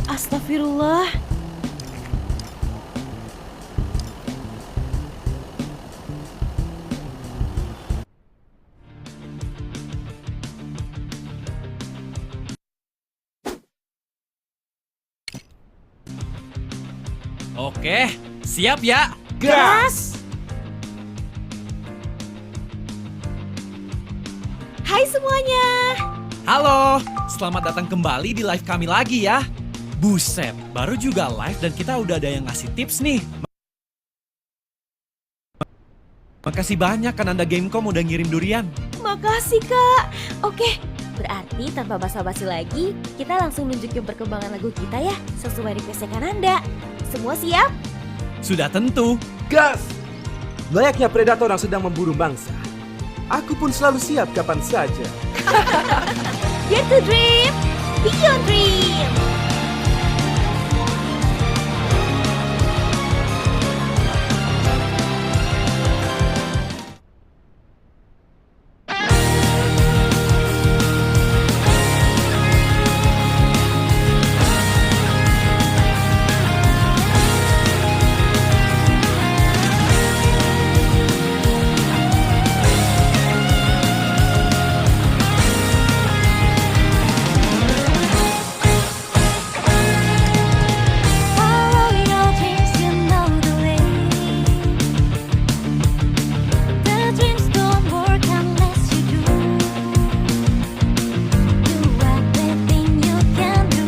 Astagfirullah. Oke, siap ya? Gas! Hai semuanya. Halo, selamat datang kembali di live kami lagi ya. Buset, baru juga live dan kita udah ada yang ngasih tips nih. Makasih banyak kan Anda Gamecom udah ngirim durian. Makasih Kak. Oke, berarti tanpa basa-basi lagi, kita langsung nunjukin perkembangan lagu kita ya, sesuai request Kananda. Semua siap? Sudah tentu. Gas! Layaknya predator yang sedang memburu mangsa. Aku pun selalu siap kapan saja. Dare to dream, beyond dream. Follow your dreams, you know the way. The dreams don't work unless you do. Do everything you can do.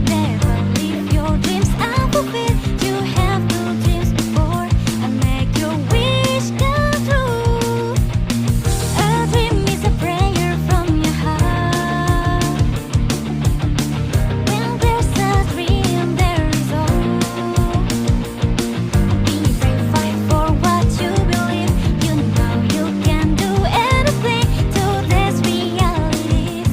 Never leave your dreams unfulfilled. You have to dreams before and make your wish come true. A dream is a prayer from your heart. When there's a dream, there is hope. Be brave, fight for what you believe. You know you can do anything to this reality.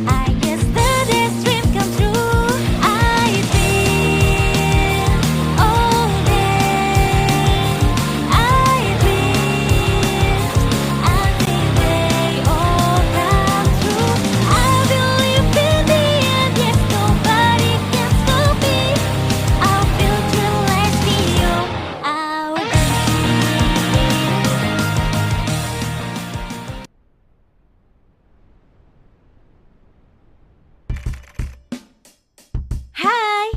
I guess that this dream come true. I dream all day. I dream until they all come true. I believe in the end, yes, nobody can stop me. I'll build your life beyond our Hai.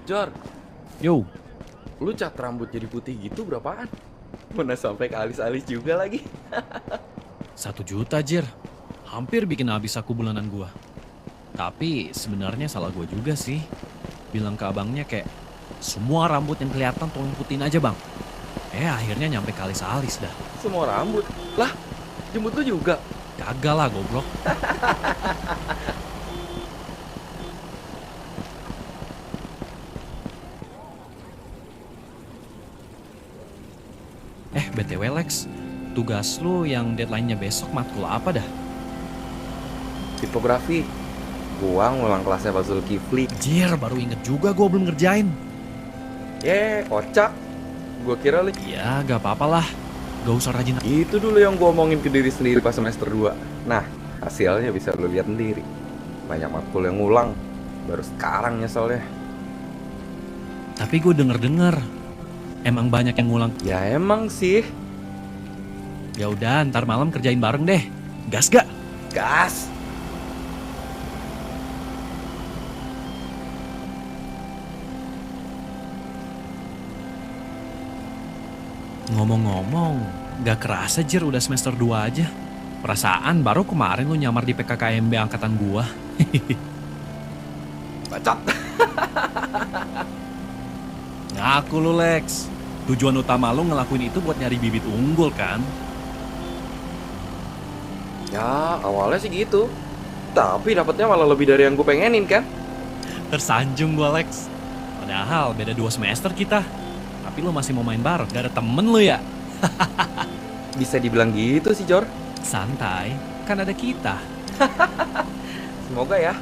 Jor, Yo, lu cat rambut jadi putih gitu berapaan? Mana sampai ke alis-alis juga lagi. 1 juta Jir. Hampir bikin habis aku bulanan gua. Tapi sebenarnya salah gua juga sih. Bilang ke abangnya kayak, semua rambut yang kelihatan tolong putihin aja bang. Akhirnya nyampe ke alis-alis dah. Semua rambut. Lah, jemput lu juga. Kagak lah goblok. BTW Lex, tugas lu yang deadline-nya besok matkul apa dah? Tipografi. Gua ngulang kelasnya Pak Zulkifli. Jir, baru inget juga gua belum ngerjain. Kocak. Gua kira lu Ya, gak apa-apa lah. Gak usah rajin. itu dulu yang gua omongin ke diri sendiri pas semester 2. Nah, hasilnya bisa lu lihat sendiri. Banyak matkul yang ngulang. Baru sekarang nyeselnya. Tapi gue denger-denger, emang banyak yang ngulang. Ya emang sih. Ya udah, ntar malam kerjain bareng deh. Gas gak? Gas. Ngomong-ngomong, gak kerasa Jir udah semester 2 aja. Perasaan baru kemarin lu nyamar di PKKMB angkatan gua. Bacot. Ngaku lu Lex. Tujuan utama lu ngelakuin itu buat nyari bibit unggul kan? Ya, awalnya sih gitu. Tapi dapatnya malah lebih dari yang gue pengenin kan? Tersanjung gue, Lex. Padahal beda 2 semester kita. Tapi lo masih mau main bareng, gak ada temen lo ya? Bisa dibilang gitu sih, Jor. Santai, kan ada kita. Semoga ya.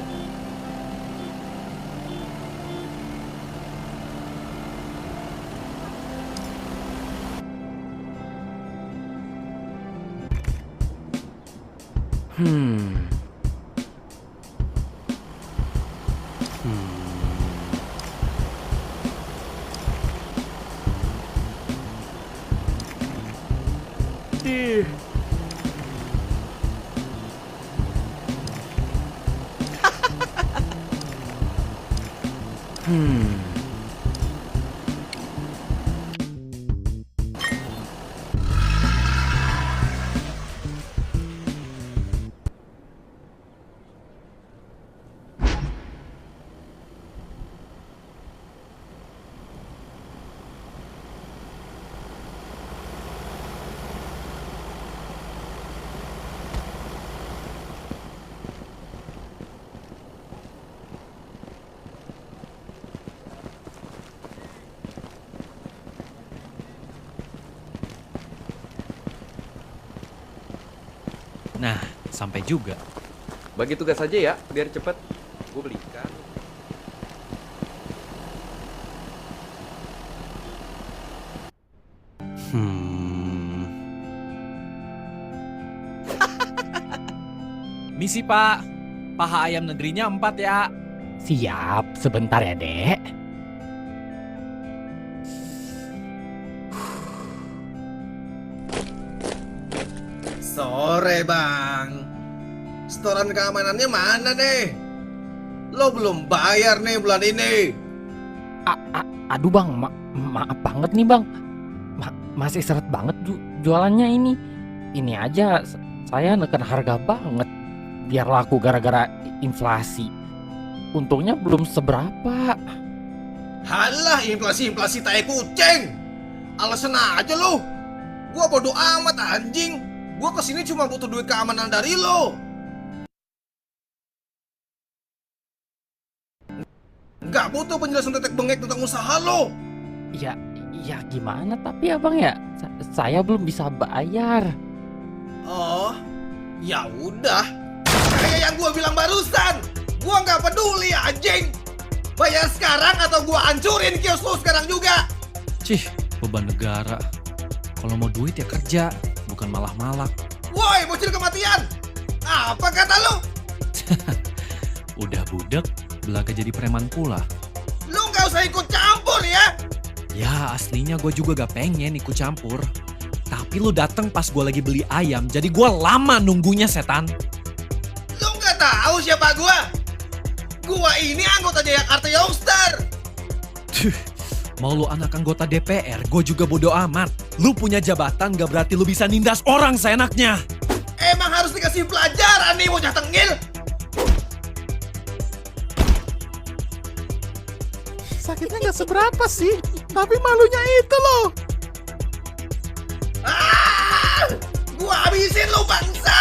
Nah, sampai juga. Bagi tugas aja ya, biar cepet. Gue belikan. Misi, Pak. Paha ayam negerinya 4 ya. Siap, sebentar ya, Dek. Sore bang, setoran keamanannya mana nih? Lo belum bayar nih bulan ini. Aduh bang, maaf banget nih bang. Masih seret banget jualannya ini. Ini aja saya neken harga banget. Biar laku gara-gara inflasi. Untungnya belum seberapa. Halah inflasi tai kucing. Alasan aja lo. Gua bodo amat anjing. Gua kesini cuma butuh duit keamanan dari lo. Gak butuh penjelasan tetek bengek tentang usaha lo. Ya gimana tapi ya bang ya. Saya belum bisa bayar. Oh, ya udah. Kayak yang gua bilang barusan. Gua nggak peduli anjing. Bayar sekarang atau gua hancurin kios lo sekarang juga. Cih, beban negara. Kalau mau duit ya kerja, bukan malah malak. Woi, bocil kematian. Apa kata lo? Udah budek, belaga jadi preman pula. Lu nggak usah ikut campur ya. Ya, aslinya gue juga gak pengen ikut campur. Tapi lu dateng pas gue lagi beli ayam, jadi gue lama nunggunya, setan. Lu nggak tahu siapa gua? Gua ini anggota Jayakarta Youngster. Mau lu anak anggota DPR, gue juga bodo amat. Lu punya jabatan gak berarti lu bisa nindas orang seenaknya. Emang harus dikasih pelajaran nih bocah tengil. Sakitnya nggak seberapa sih, tapi malunya itu loh. Gua habisin lu bangsa.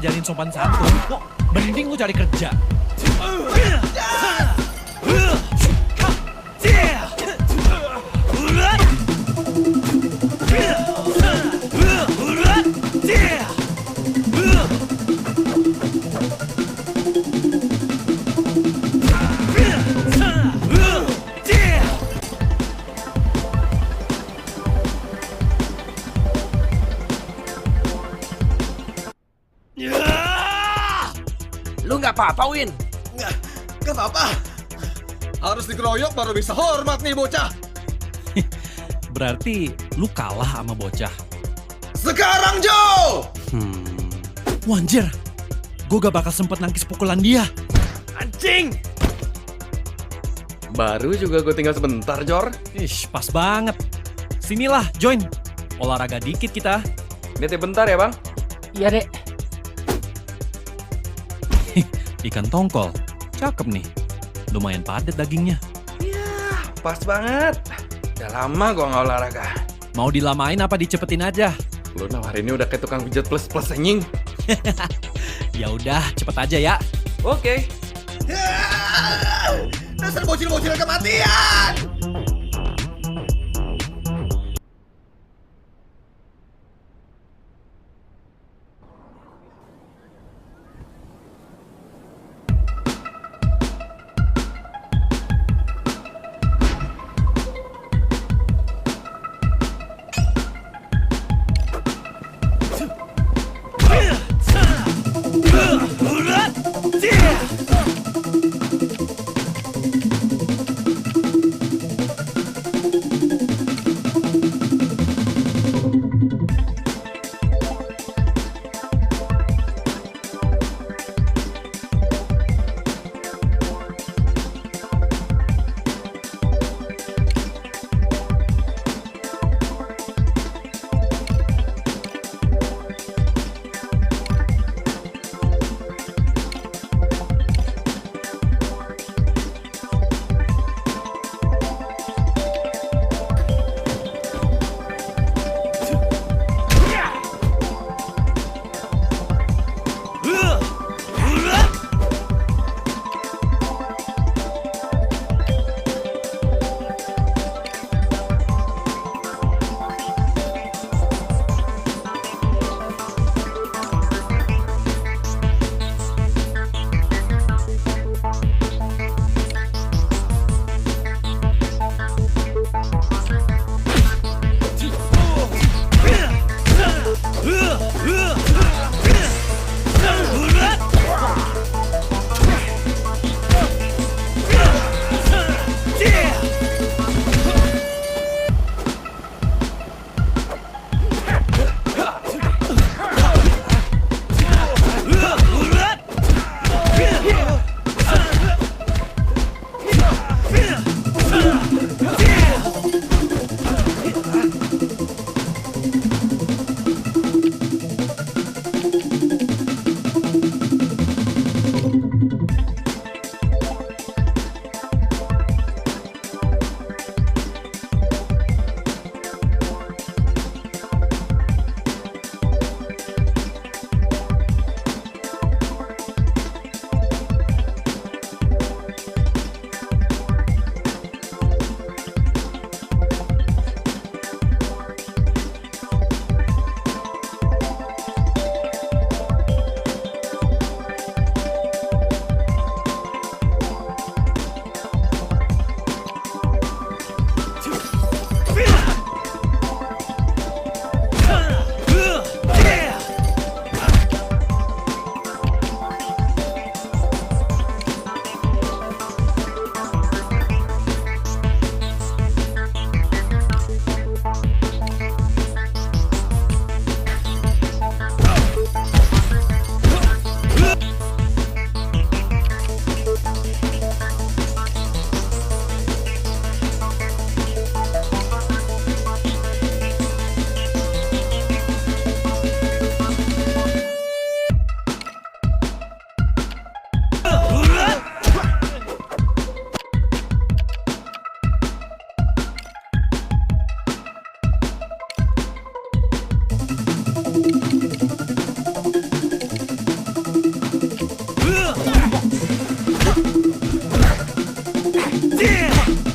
ngajarin sopan santun, kok mending lu cari kerja. Lu nggak apa-apa, Win? Nggak apa-apa. Harus dikeroyok baru bisa hormat nih bocah. Berarti lu kalah sama bocah. Sekarang Joe! Wanjir, gue gak bakal sempet nangkis pukulan dia. Anjing! Baru juga gue tinggal sebentar, Jor. Ish, pas banget. Sinilah, join. Olahraga dikit kita. Bete bentar ya, Bang. Iya, Dek. Ikan tongkol. Cakep nih. Lumayan padat dagingnya. Pas banget. Udah lama gue nggak olahraga. Mau dilamain apa dicepetin aja? Lu nawarinnya udah kayak tukang pijat plus anjing. Ya udah, cepet aja ya. Oke. Dasar bocil-bocil kematian!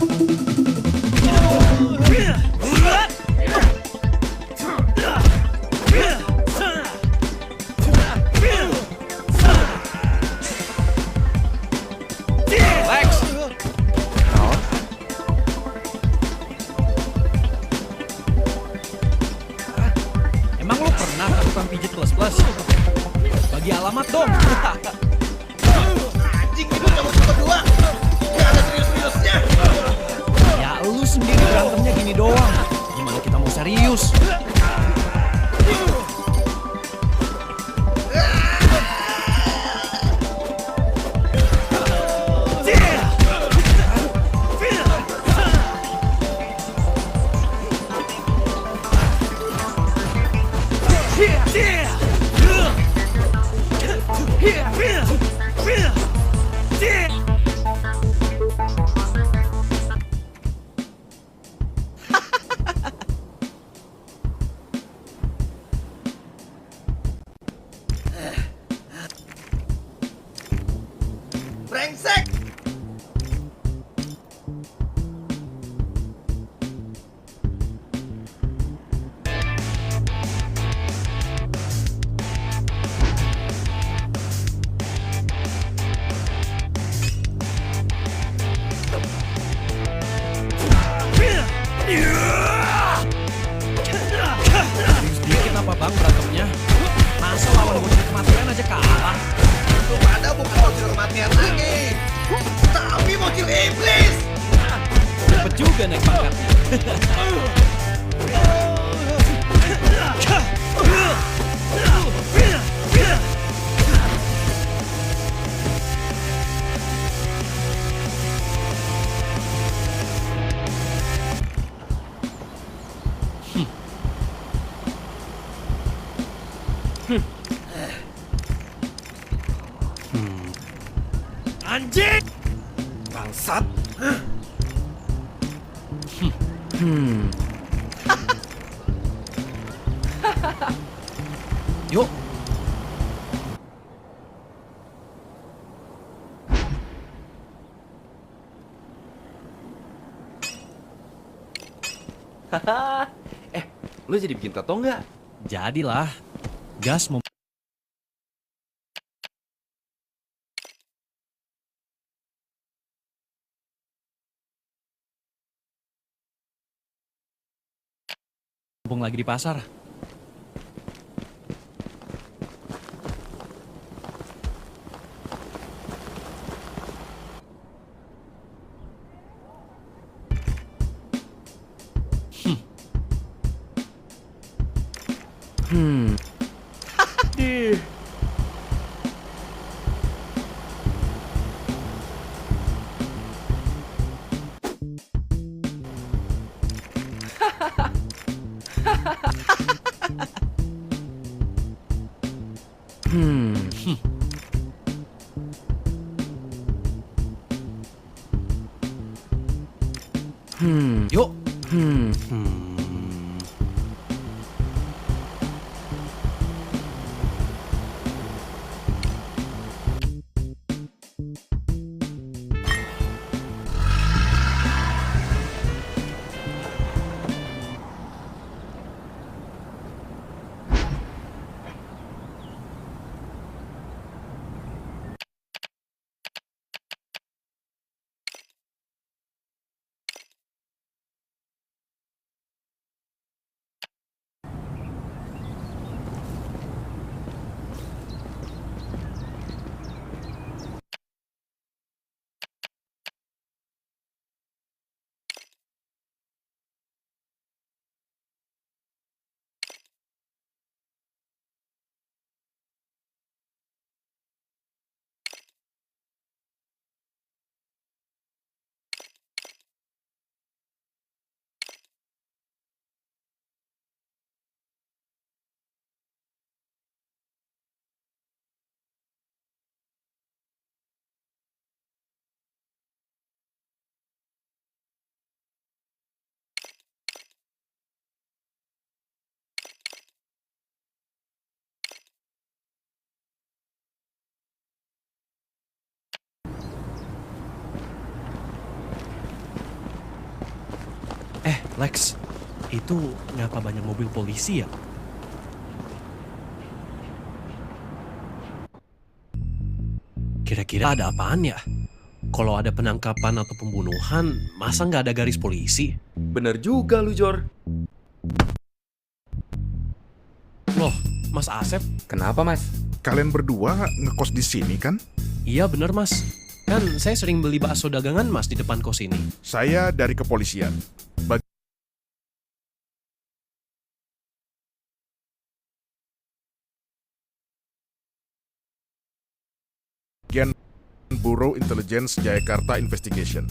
Lex, Naon? emang lu pernah ke tukang pijit plus-plus? Bagi alamat dong. Anjing itu kamu berdua. Gak ada serius-seriusnya. Ya lu sendiri berantemnya gini doang. Gimana kita mau serius? Brengsek. Serius dikit apa bang berantemnya? Masa lawan bocil kematian aja kalah? Itu pada bukan bocil kematian lagi. Tapi bocil iblis. Cepet juga naik pangkatnya. Anjing! Bangsat. Yuk, Lu jadi bikin tato nggak? jadilah. Gas mau mumpung lagi di pasar. Yuk. Lex, itu ngapa banyak mobil polisi ya? Kira-kira ada apaan ya? Kalau ada penangkapan atau pembunuhan, masa nggak ada garis polisi? Bener juga lu, Jor. Loh, Mas Asep? Kenapa mas? Kalian berdua ngekos di sini kan? Iya bener Mas. Kan saya sering beli bakso dagangan Mas di depan kos ini. Saya dari kepolisian. Bagian Bureau Intelligence Jayakarta Investigation.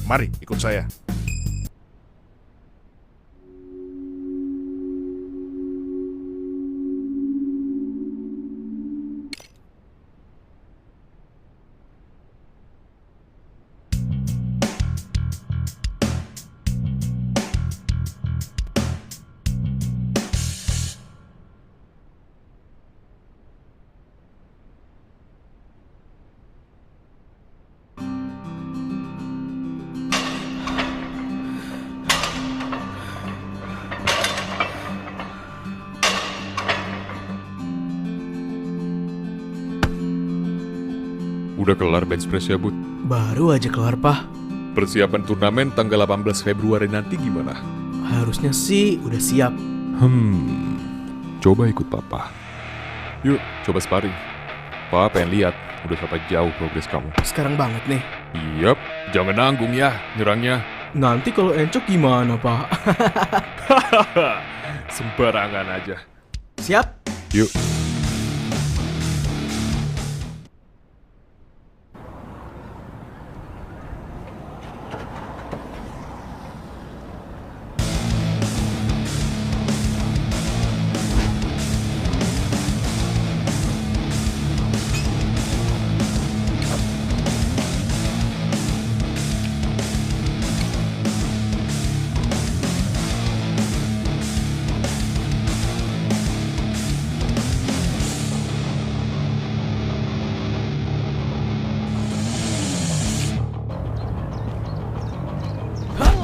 Mari ikut saya. Udah kelar bench press ya, Bud? Baru aja kelar, Pak. Persiapan turnamen tanggal 18 Februari nanti gimana? Harusnya sih udah siap. Coba ikut Papa. Yuk, coba sparring. Papa pengen lihat udah berapa jauh progres kamu. Sekarang banget nih. Yap, jangan nanggung ya nyerangnya. Nanti kalau encok gimana, Pak? Sembarangan aja. Siap? Yuk.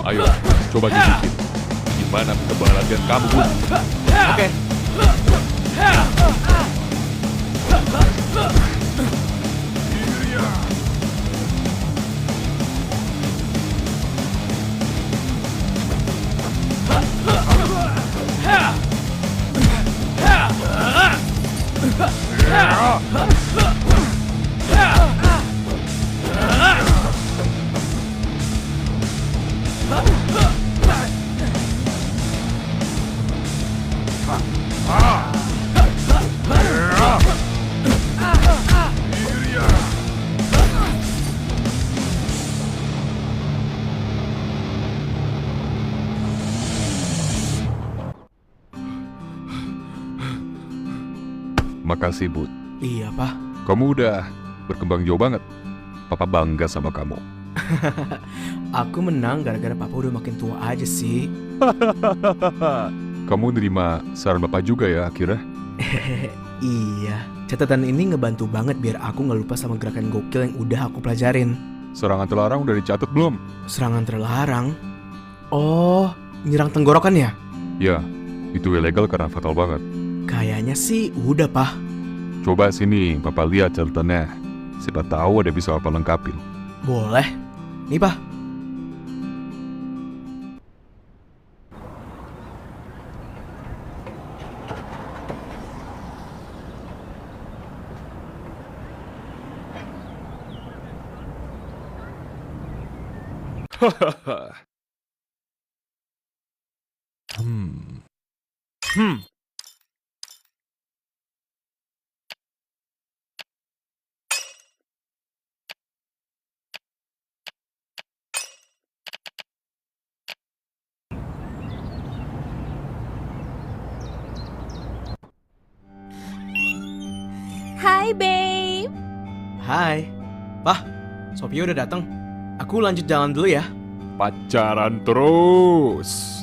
Ayo, coba tunjukin. Gimana ketebal latihan kamu, Bud? Oke. Makasih, Bud. Iya, Pak. Kamu udah berkembang jauh banget. Papa bangga sama kamu. Aku menang gara-gara Papa udah makin tua aja sih. Kamu nerima saran Bapak juga ya akhirnya? Iya. Catatan ini ngebantu banget biar aku nggak lupa sama gerakan gokil yang udah aku pelajarin. Serangan terlarang udah dicatat belum? Serangan terlarang? Oh, nyerang tenggorokan ya? Ya, itu ilegal karena fatal banget. Kayaknya sih udah, Pak. Coba sini, Papa lihat catatannya. Siapa tahu ada bisa Papa lengkapin. Boleh. Nih, Pak. Hi, babe. Hai. Pak, Sophia udah datang. Aku lanjut jalan dulu ya. Pacaran terus.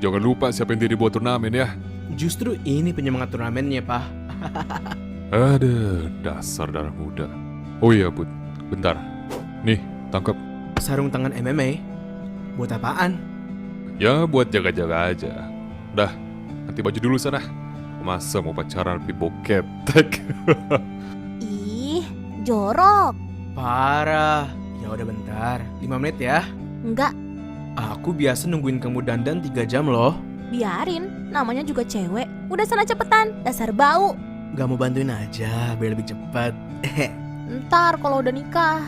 Jangan lupa siapin diri buat turnamen ya. Justru ini penyemangat turnamennya, Pak. Ada dasar darah muda. Oh iya, Bud. Bentar. Nih, tangkap. Sarung tangan MMA? Buat apaan? Ya buat jaga-jaga aja. Dah, ganti baju dulu sana. Masa mau pacaran tapi bau ketek? Ih, jorok. Parah. Ya udah bentar, 5 menit ya. Enggak, Aku biasa nungguin kamu dandan 3 jam loh. biarin. Namanya juga cewek. Udah sana cepetan, dasar bau. Gak mau bantuin aja biar lebih cepat. Ntar kalau udah nikah.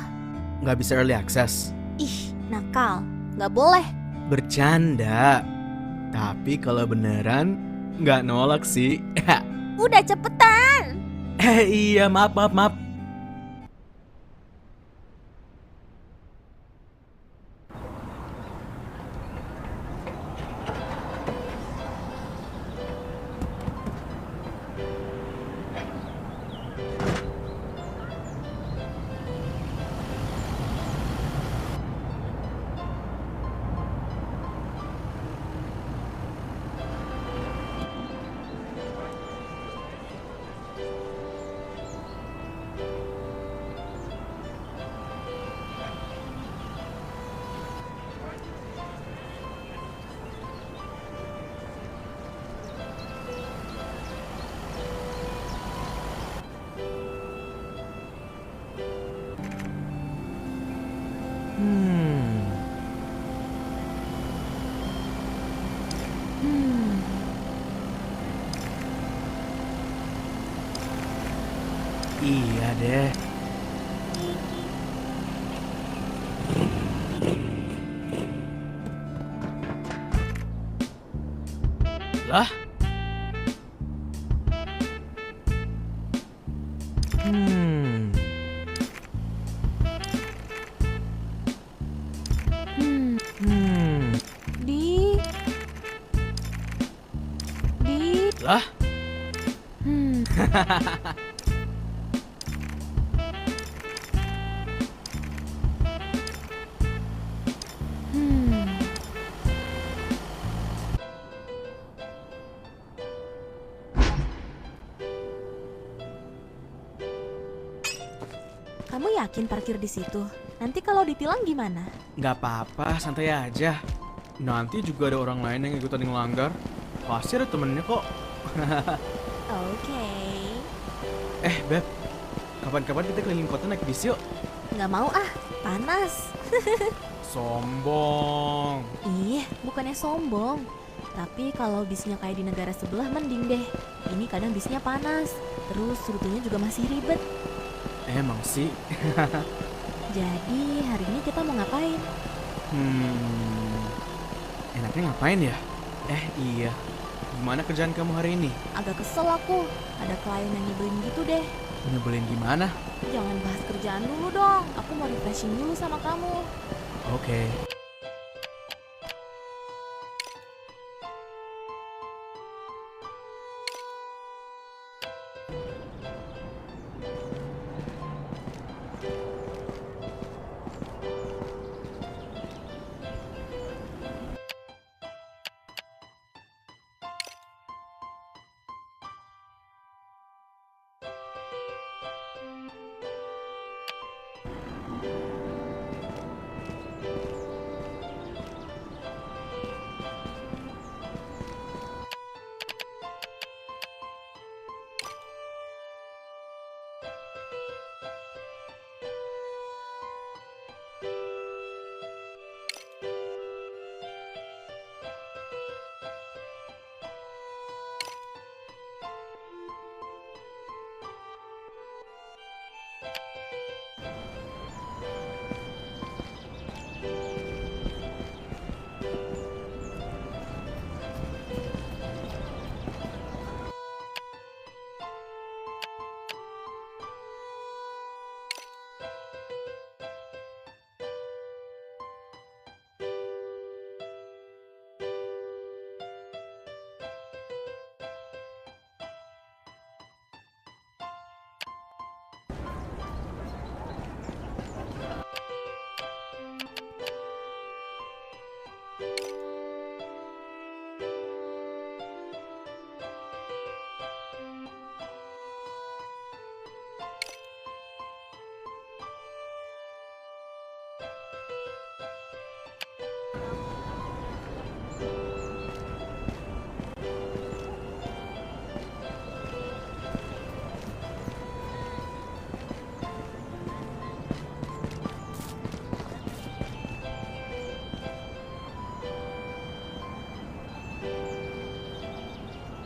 Gak bisa early access. Ih, nakal. Nggak boleh. Bercanda. Tapi kalau beneran nggak nolak sih. Udah cepetan. Iya, maaf. Iya deh. Lah? Hmm, di Lah? hmm. Hmm. Kamu yakin parkir di situ? Nanti kalau ditilang gimana? Nggak apa-apa, santai aja. Nanti juga ada orang lain yang ikutan ngelanggar. Pasti ada temennya kok. Oke. Beb, kapan-kapan kita keliling kota naik bis yuk. Nggak mau ah, panas. Sombong. Ih, bukannya sombong. Tapi kalau bisnya kayak di negara sebelah mending deh. Ini kadang bisnya panas. Terus rutenya juga masih ribet. Emang sih. Jadi hari ini kita mau ngapain? Enaknya ngapain ya? Iya. Gimana kerjaan kamu hari ini? Agak kesel aku. Ada klien yang nyebelin gitu deh. Nyebelin gimana? Jangan bahas kerjaan dulu dong. Aku mau refreshing dulu sama kamu. Oke.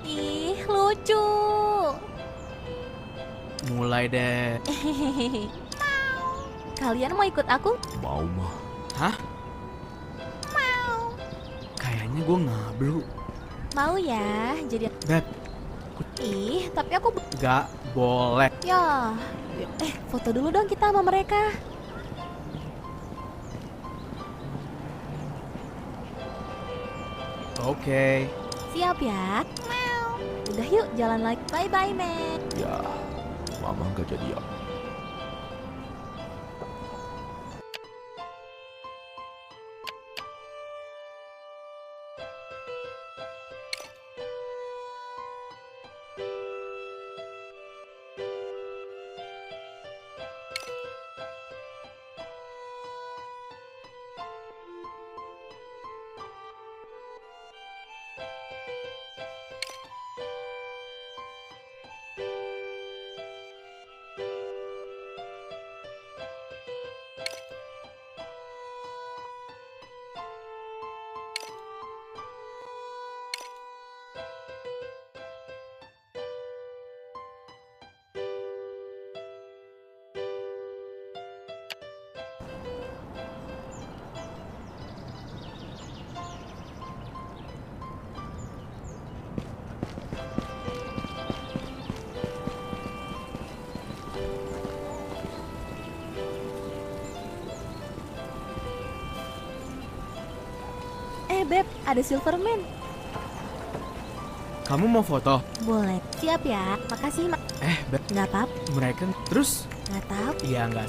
Ih, lucu. Mulai deh. Kalian mau ikut aku? Mau mah. Hah? Kayaknya gue ngablu. Mau ya? Jadi Beb, ih, tapi aku gak boleh. ya. Foto dulu dong kita sama mereka. Oke. Siap ya? Udah yuk jalan lagi. Bye bye, Matt. Ya, mama nggak jadi ya. Beb, ada Silverman. Kamu mau foto? Boleh. Siap ya. Makasih, Beb, Nggak apa, mereka terus? nggak tahu. Iya nggak.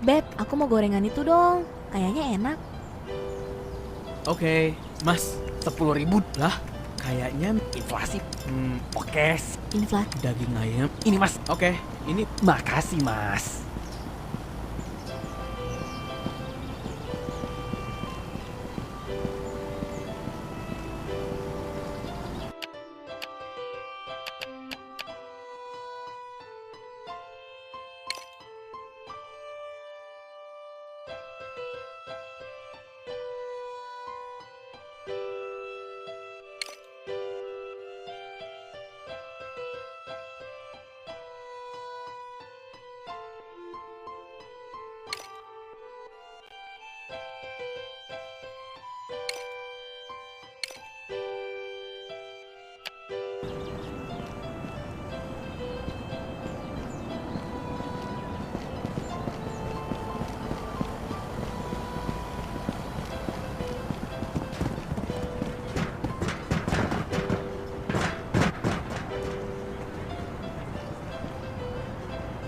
Beb, aku mau gorengan itu dong. Kayaknya enak. Oke, Mas. 10.000 Lah, kayaknya inflasi. Oke. Inflasi. daging ayam. Ini Mas. Oke, ini Makasih Mas.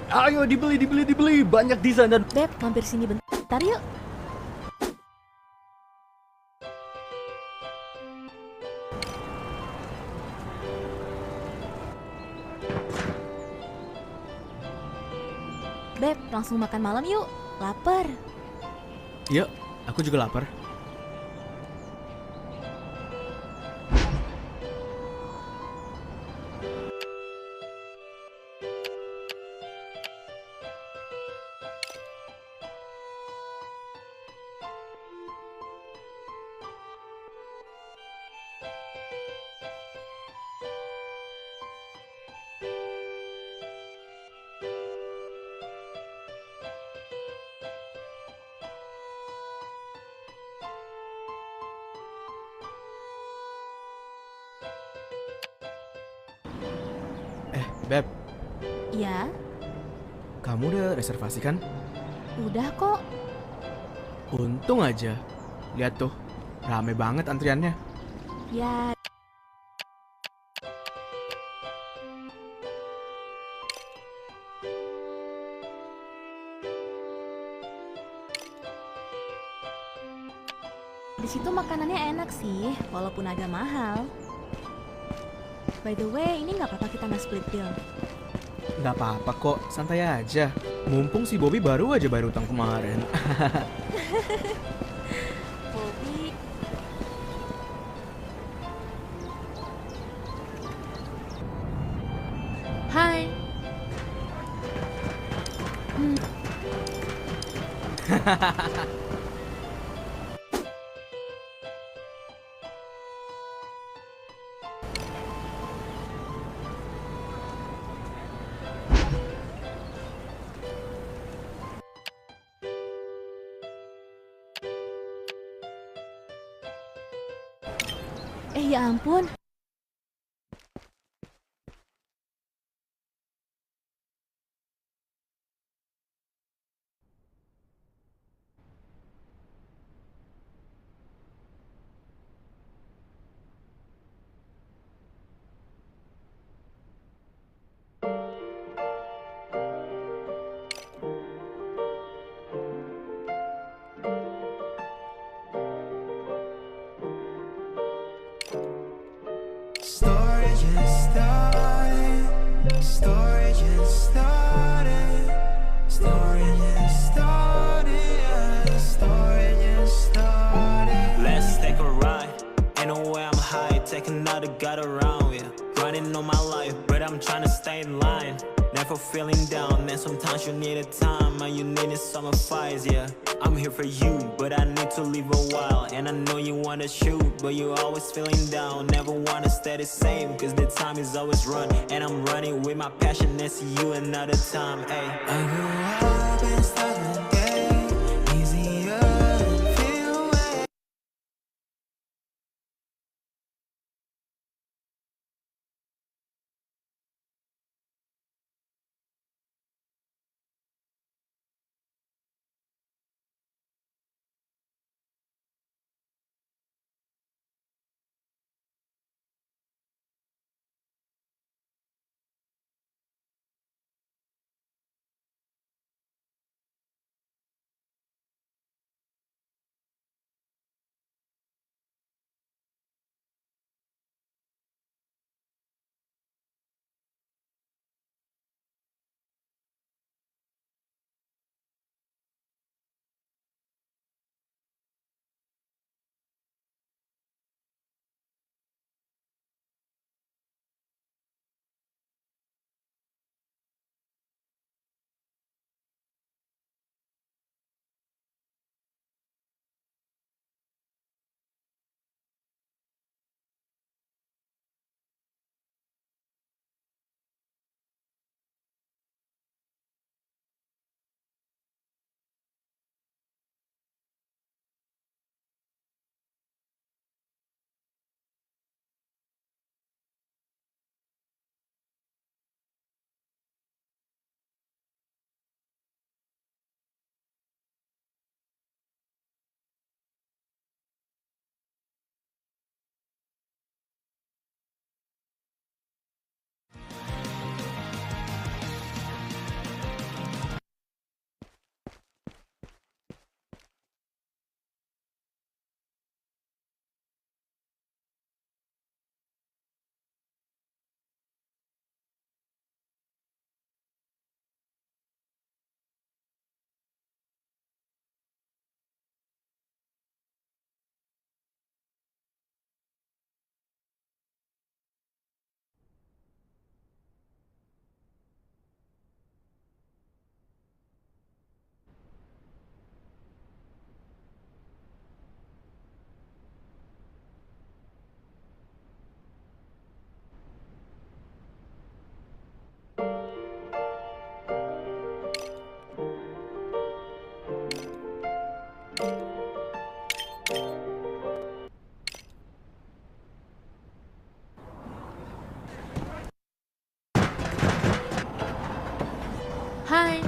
Ayo dibeli. Banyak desain dan Beb, mampir sini bentar yuk. Beb, langsung makan malam yuk. Lapar. Yuk, aku juga lapar. Beb, Iya, kamu udah reservasi kan? udah kok. Untung aja. Lihat tuh, rame banget antriannya. Ya, Di situ makanannya enak sih, walaupun agak mahal. By the way, ini nggak apa-apa kita nggak split bill. Nggak apa-apa kok, santai aja. Mumpung si Bobby baru aja bayar utang kemarin. Bobby, hai. Ya ampun. Story just started. Story just started. Story just started. Yeah, story just started. Let's take a ride. Ain't no way I'm high. Take another gut around, yeah. Running on my life, but I'm trying to stay in line. Never feeling down, man. Sometimes you need a time, and you need some advice, yeah. I'm here for you, but I need to leave a while. And I know you wanna shoot, but you always feeling down. Never wanna stay the same, cause the time is always run. And I'm running with my passion, and see you another time, ayy. I grew up and started the day easier to feel away. Hai.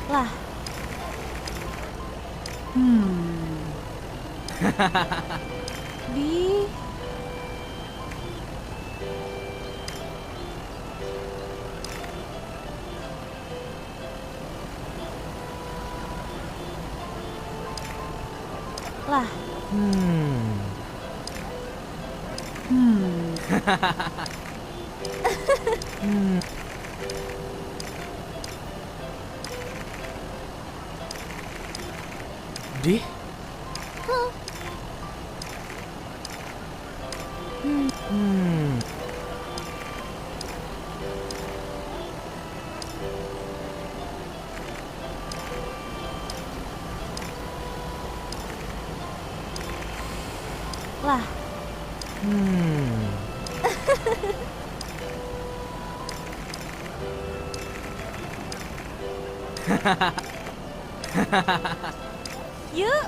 Lah. Di. Lah. Di? Lah. Yuk.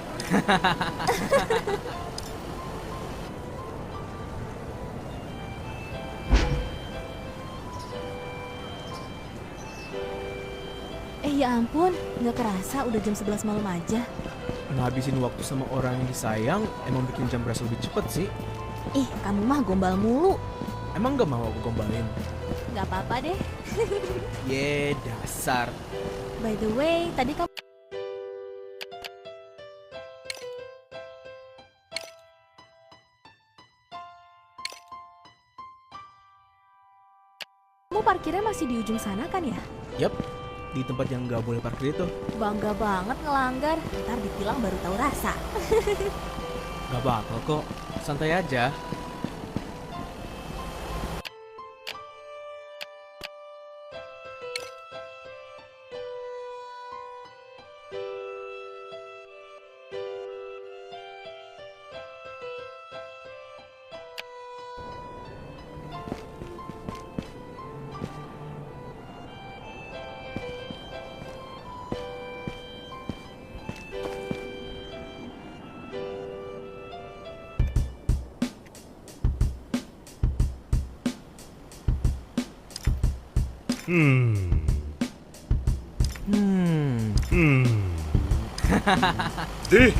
Ya ampun, nggak kerasa udah jam 11 malam aja. Ngabisin waktu sama orang yang disayang emang bikin jam berasa lebih cepet sih. Ih, kamu mah gombal mulu. Emang gak mau aku gombalin? Nggak apa-apa deh. Ye, dasar. By the way, tadi kamu parkirnya masih di ujung sana kan ya? Yap, di tempat yang gak boleh parkir itu. Bangga banget ngelanggar, ntar ditilang baru tahu rasa. Gak bakal kok, santai aja. Di.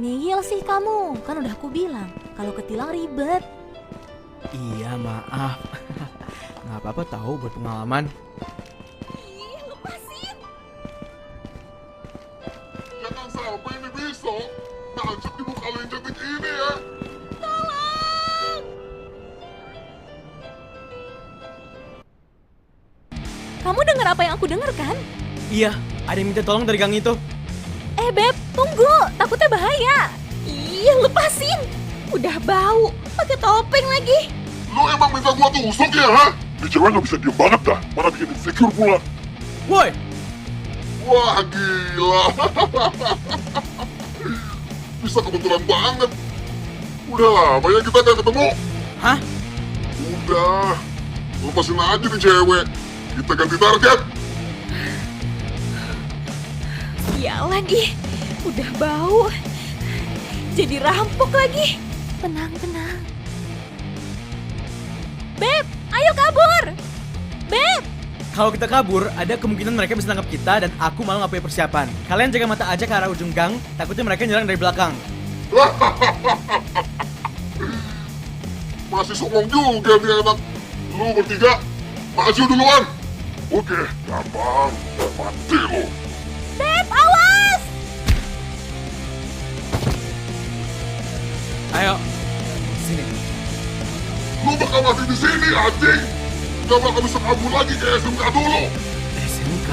Ngeyel sih kamu, kan udah aku bilang kalau ketilang ribet. Iya, maaf. Nggak apa-apa tahu buat pengalaman. Ih, lepasin. Jangan sampai ini besok nancep di muka lo yang cantik ini ya. Tolong. Kamu dengar apa yang aku dengar kan? Iya, ada yang minta tolong dari gang itu. Beb, tunggu, takutnya bahaya. Ih, lepasin. Udah bau, pakai topeng lagi. Lo emang minta gua tusuk ya, ha? Di cewek nggak bisa diem banget dah, mana bikin insecure pula. Woi, Wah, gila. Bisa kebetulan banget. Udah lama ya kita nggak ketemu. hah? Udah, lepasin aja nih cewek. Kita ganti target. Sialan ih, udah bau. Jadi rampok lagi. Tenang, tenang. Beb, ayo kabur. Beb. Kalau kita kabur, ada kemungkinan mereka bisa tangkap kita dan aku malah nggak punya persiapan. Kalian jaga mata aja ke arah ujung gang, takutnya mereka nyerang dari belakang. Masih songong juga nih anak. Lu bertiga, maju duluan. Oke, gampang. Mati lu. Beb, awas. Ayo, sini. Lu bakal mati di sini, anjing. Gak bakal bisa kabur lagi kayak SMK dulu. SMK?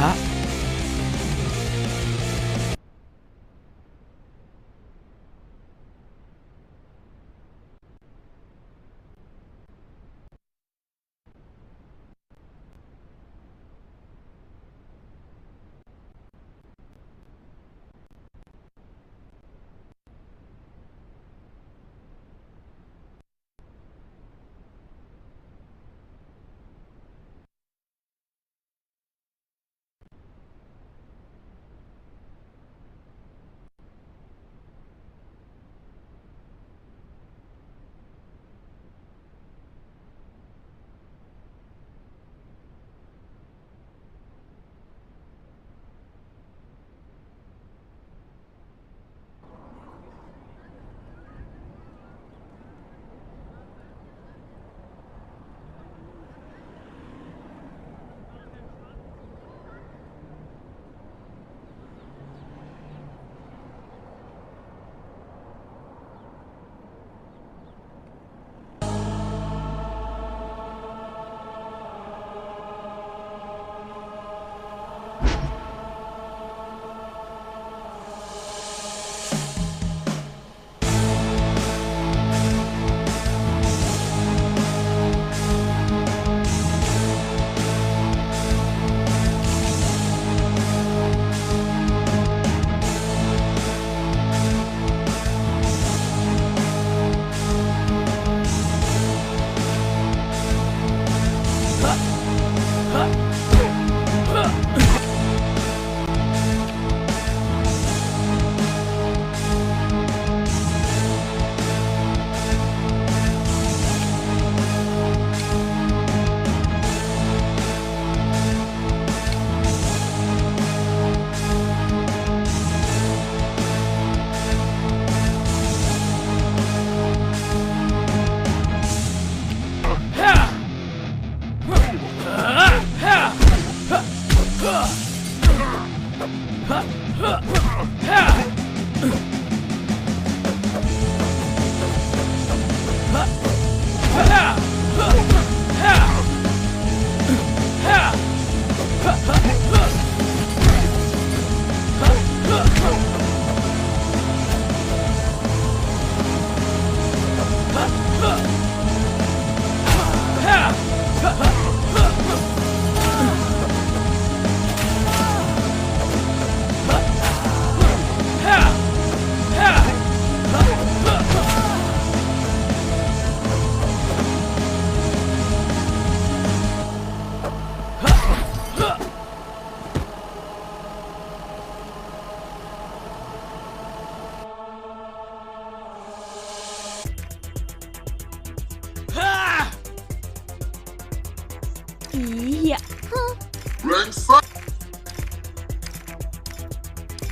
Iya.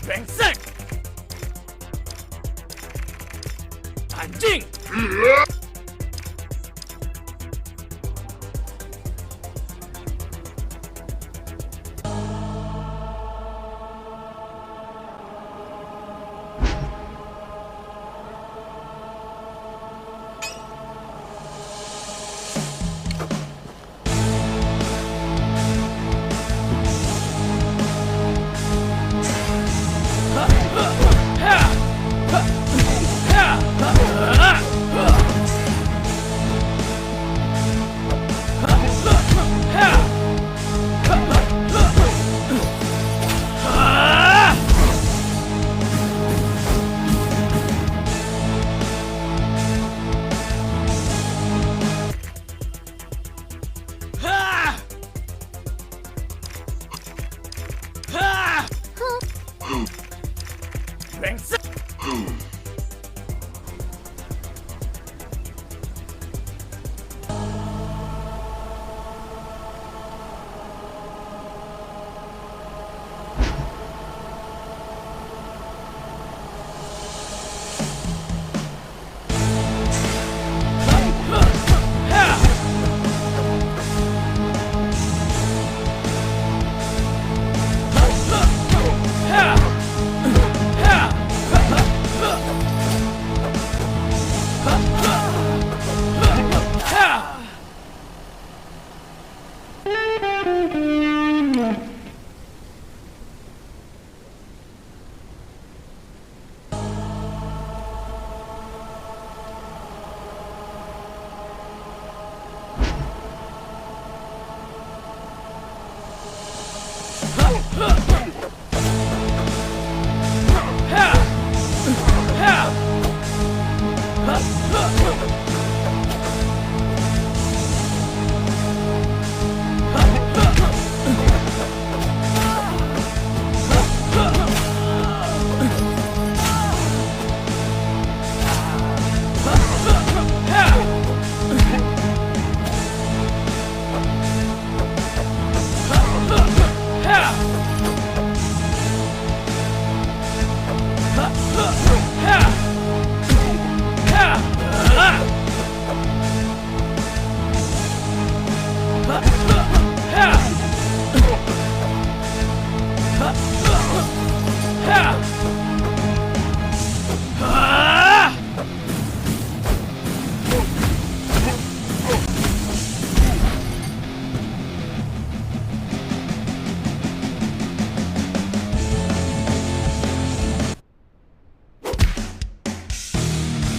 Brengsek! Anjing! Brengsek!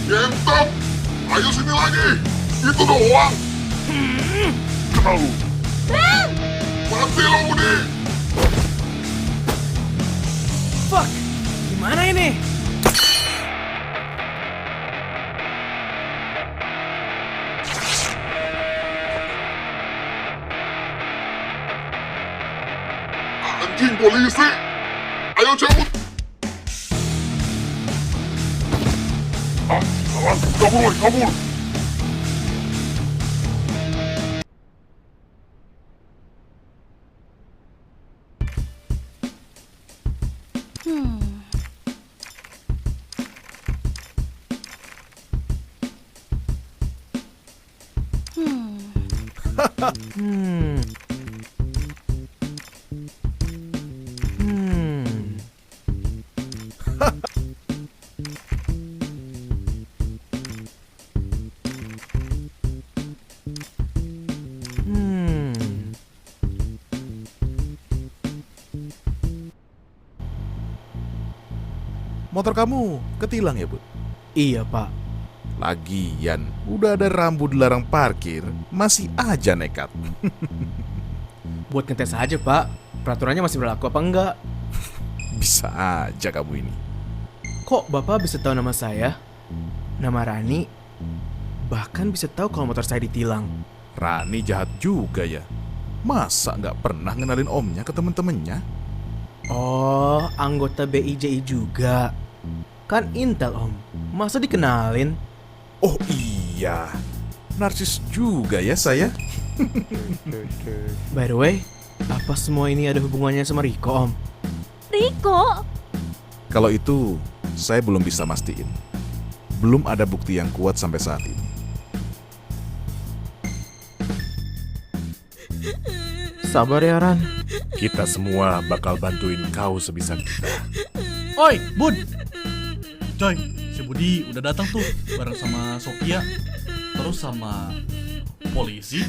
Gentop, ayo sini lagi. Itu doang. Kenal lu. Mati lo, Budi. Fuck, gimana ini? Anjing polisi. Ayo cabut. Salah, kabur, woy, kabur. Motor kamu ketilang ya, Bud? Iya, Pak. Lagian, udah ada rambu dilarang parkir, masih aja nekat. Buat ngetes aja, Pak. Peraturannya masih berlaku apa enggak? Bisa aja kamu ini. Kok Bapak bisa tahu nama saya? Nama Rani? Bahkan bisa tahu kalau motor saya ditilang. Rani jahat juga ya. Masa nggak pernah ngenalin omnya ke temen-temennya? Oh, anggota BIJI juga. Kan Intel, Om. Masa dikenalin? Oh iya, narsis juga ya saya. By the way, apa semua ini ada hubungannya sama Riko, Om? Riko? Kalau itu, saya belum bisa mastiin. Belum ada bukti yang kuat sampai saat ini. Sabar ya, Ran. Kita semua bakal bantuin kau sebisa kita. Oi, Bud. Coy, si Budi udah datang tuh bareng sama Sokia. Terus sama polisi.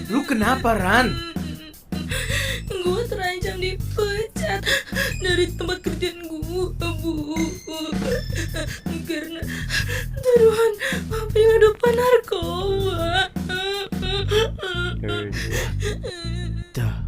Lu kenapa, Ran? Gue terancam dipecat dari tempat kerjaan gue, Bu. Karena tuduhan penyelundupan narkoba. Dah.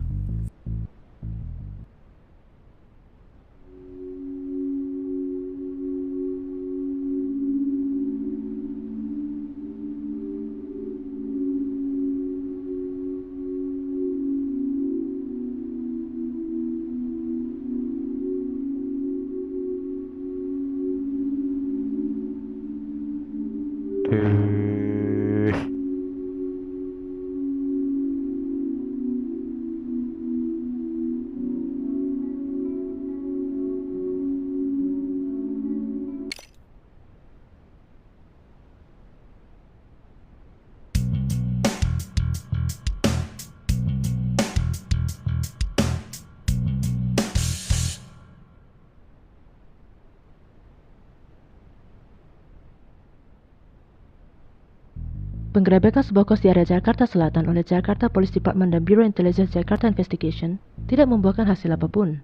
Penggerebekan sebuah kos di area Jakarta Selatan oleh Jakarta Police Department dan Bureau Intelligence Jakarta Investigation tidak membuahkan hasil apapun.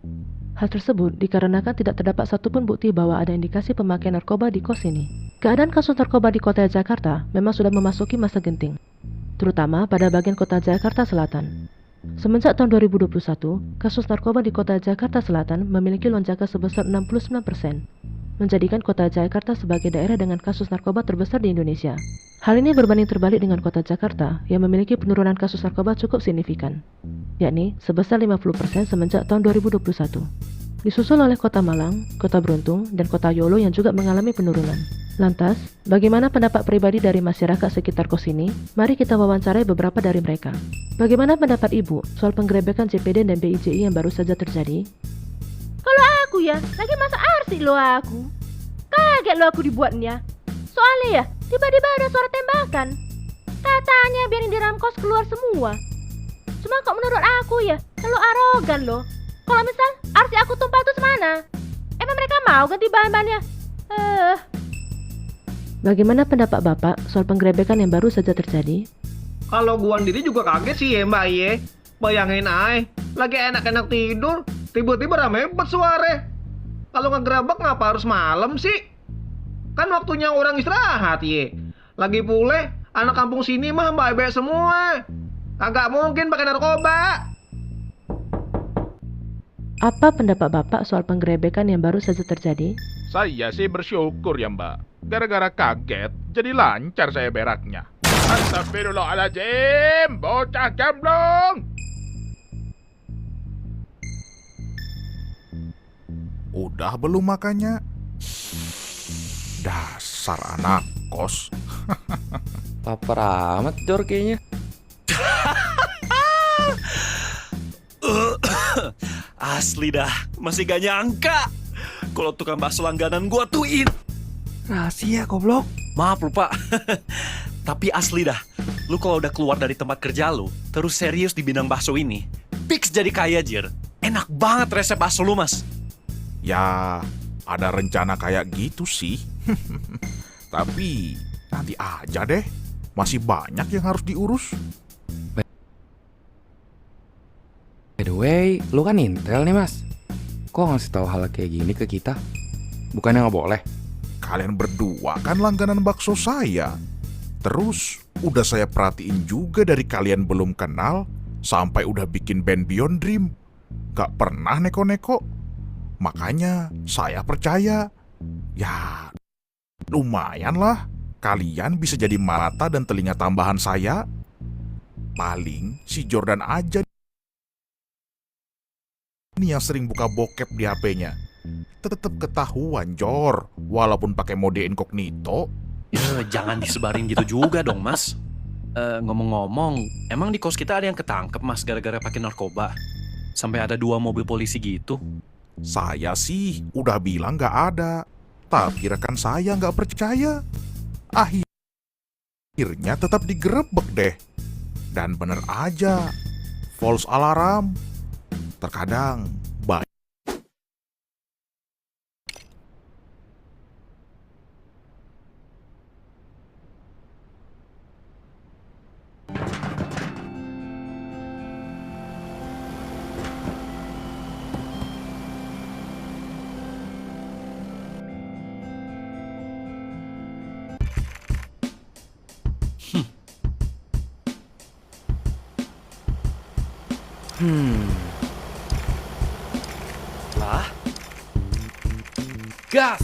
Hal tersebut dikarenakan tidak terdapat satupun bukti bahwa ada indikasi pemakaian narkoba di kos ini. Keadaan kasus narkoba di kota Jakarta memang sudah memasuki masa genting, terutama pada bagian kota Jakarta Selatan. Semenjak tahun 2021, kasus narkoba di kota Jakarta Selatan memiliki lonjakan sebesar 69%, menjadikan kota Jakarta sebagai daerah dengan kasus narkoba terbesar di Indonesia. Hal ini berbanding terbalik dengan kota Jakarta yang memiliki penurunan kasus narkoba cukup signifikan, yakni sebesar 50% semenjak tahun 2021. Disusul oleh kota Malang, kota Beruntung, dan kota Yolo yang juga mengalami penurunan. Lantas, bagaimana pendapat pribadi dari masyarakat sekitar kos ini? Mari kita wawancarai beberapa dari mereka. Bagaimana pendapat Ibu soal penggerebekan JPD dan BIJI yang baru saja terjadi? Kalau aku ya, lagi masa arsik lo aku. Kaget lo aku dibuatnya. Soalnya ya, tiba-tiba ada suara tembakan. Katanya biarin di dalam kos keluar semua. Cuma kok menurut aku ya, terlalu arogan lo. Kalau misal arsik aku tumpah tuh semana? Emang mereka mau ganti bahan-bahannya? Bagaimana pendapat Bapak soal penggerebekan yang baru saja terjadi? Kalau gua sendiri juga kaget sih ya Mbak Ye. Bayangin aja, lagi enak-enak tidur, tiba-tiba rame banget suara. Kalau ngegerebek ngapa harus malam sih? Kan waktunya orang istirahat ye. Lagi pule, anak kampung sini mah baik-baik semua. Kagak mungkin pakai narkoba. Apa pendapat Bapak soal penggerebekan yang baru saja terjadi? Saya sih bersyukur ya Mbak. Gara-gara kaget, jadi lancar saya beraknya. Astagfirullahaladzim, bocah gemblong. Udah belum makannya? Dasar anak kos. Lapar amat Jor kayaknya. Asli dah, masih gak nyangka kalau tukang bakso langganan gua tuin. Rahasia goblok. Maaf lupa. Tapi asli dah, lu kalau udah keluar dari tempat kerja lu, terus serius di bidang bakso ini, fix jadi kaya Jir. Enak banget resep bakso lu Mas. Ya, ada rencana kayak gitu sih. Tapi nanti aja deh. Masih banyak yang harus diurus. By the way, lu kan intel nih Mas. Kok ngasih tahu hal kayak gini ke kita? Bukannya nggak boleh? Kalian berdua kan langganan bakso saya. Terus udah saya perhatiin juga dari kalian belum kenal sampai udah bikin band Beyond Dream. Gak pernah neko-neko. Makanya saya percaya. Ya, lumayan lah. Kalian bisa jadi mata dan telinga tambahan saya. Paling si Jordan aja nih yang sering buka bokep di HP-nya. Tetep ketahuan Jor, walaupun pakai mode incognito. Jangan disebarin gitu juga dong Mas. Ngomong-ngomong, emang di kos kita ada yang ketangkep mas gara-gara pakai narkoba? Sampai ada 2 mobil polisi gitu. Saya sih udah bilang nggak ada, tapi rekan saya nggak percaya. Akhirnya tetap digerebek deh. Dan bener aja, false alarm. Terkadang baik. Lah? Gas!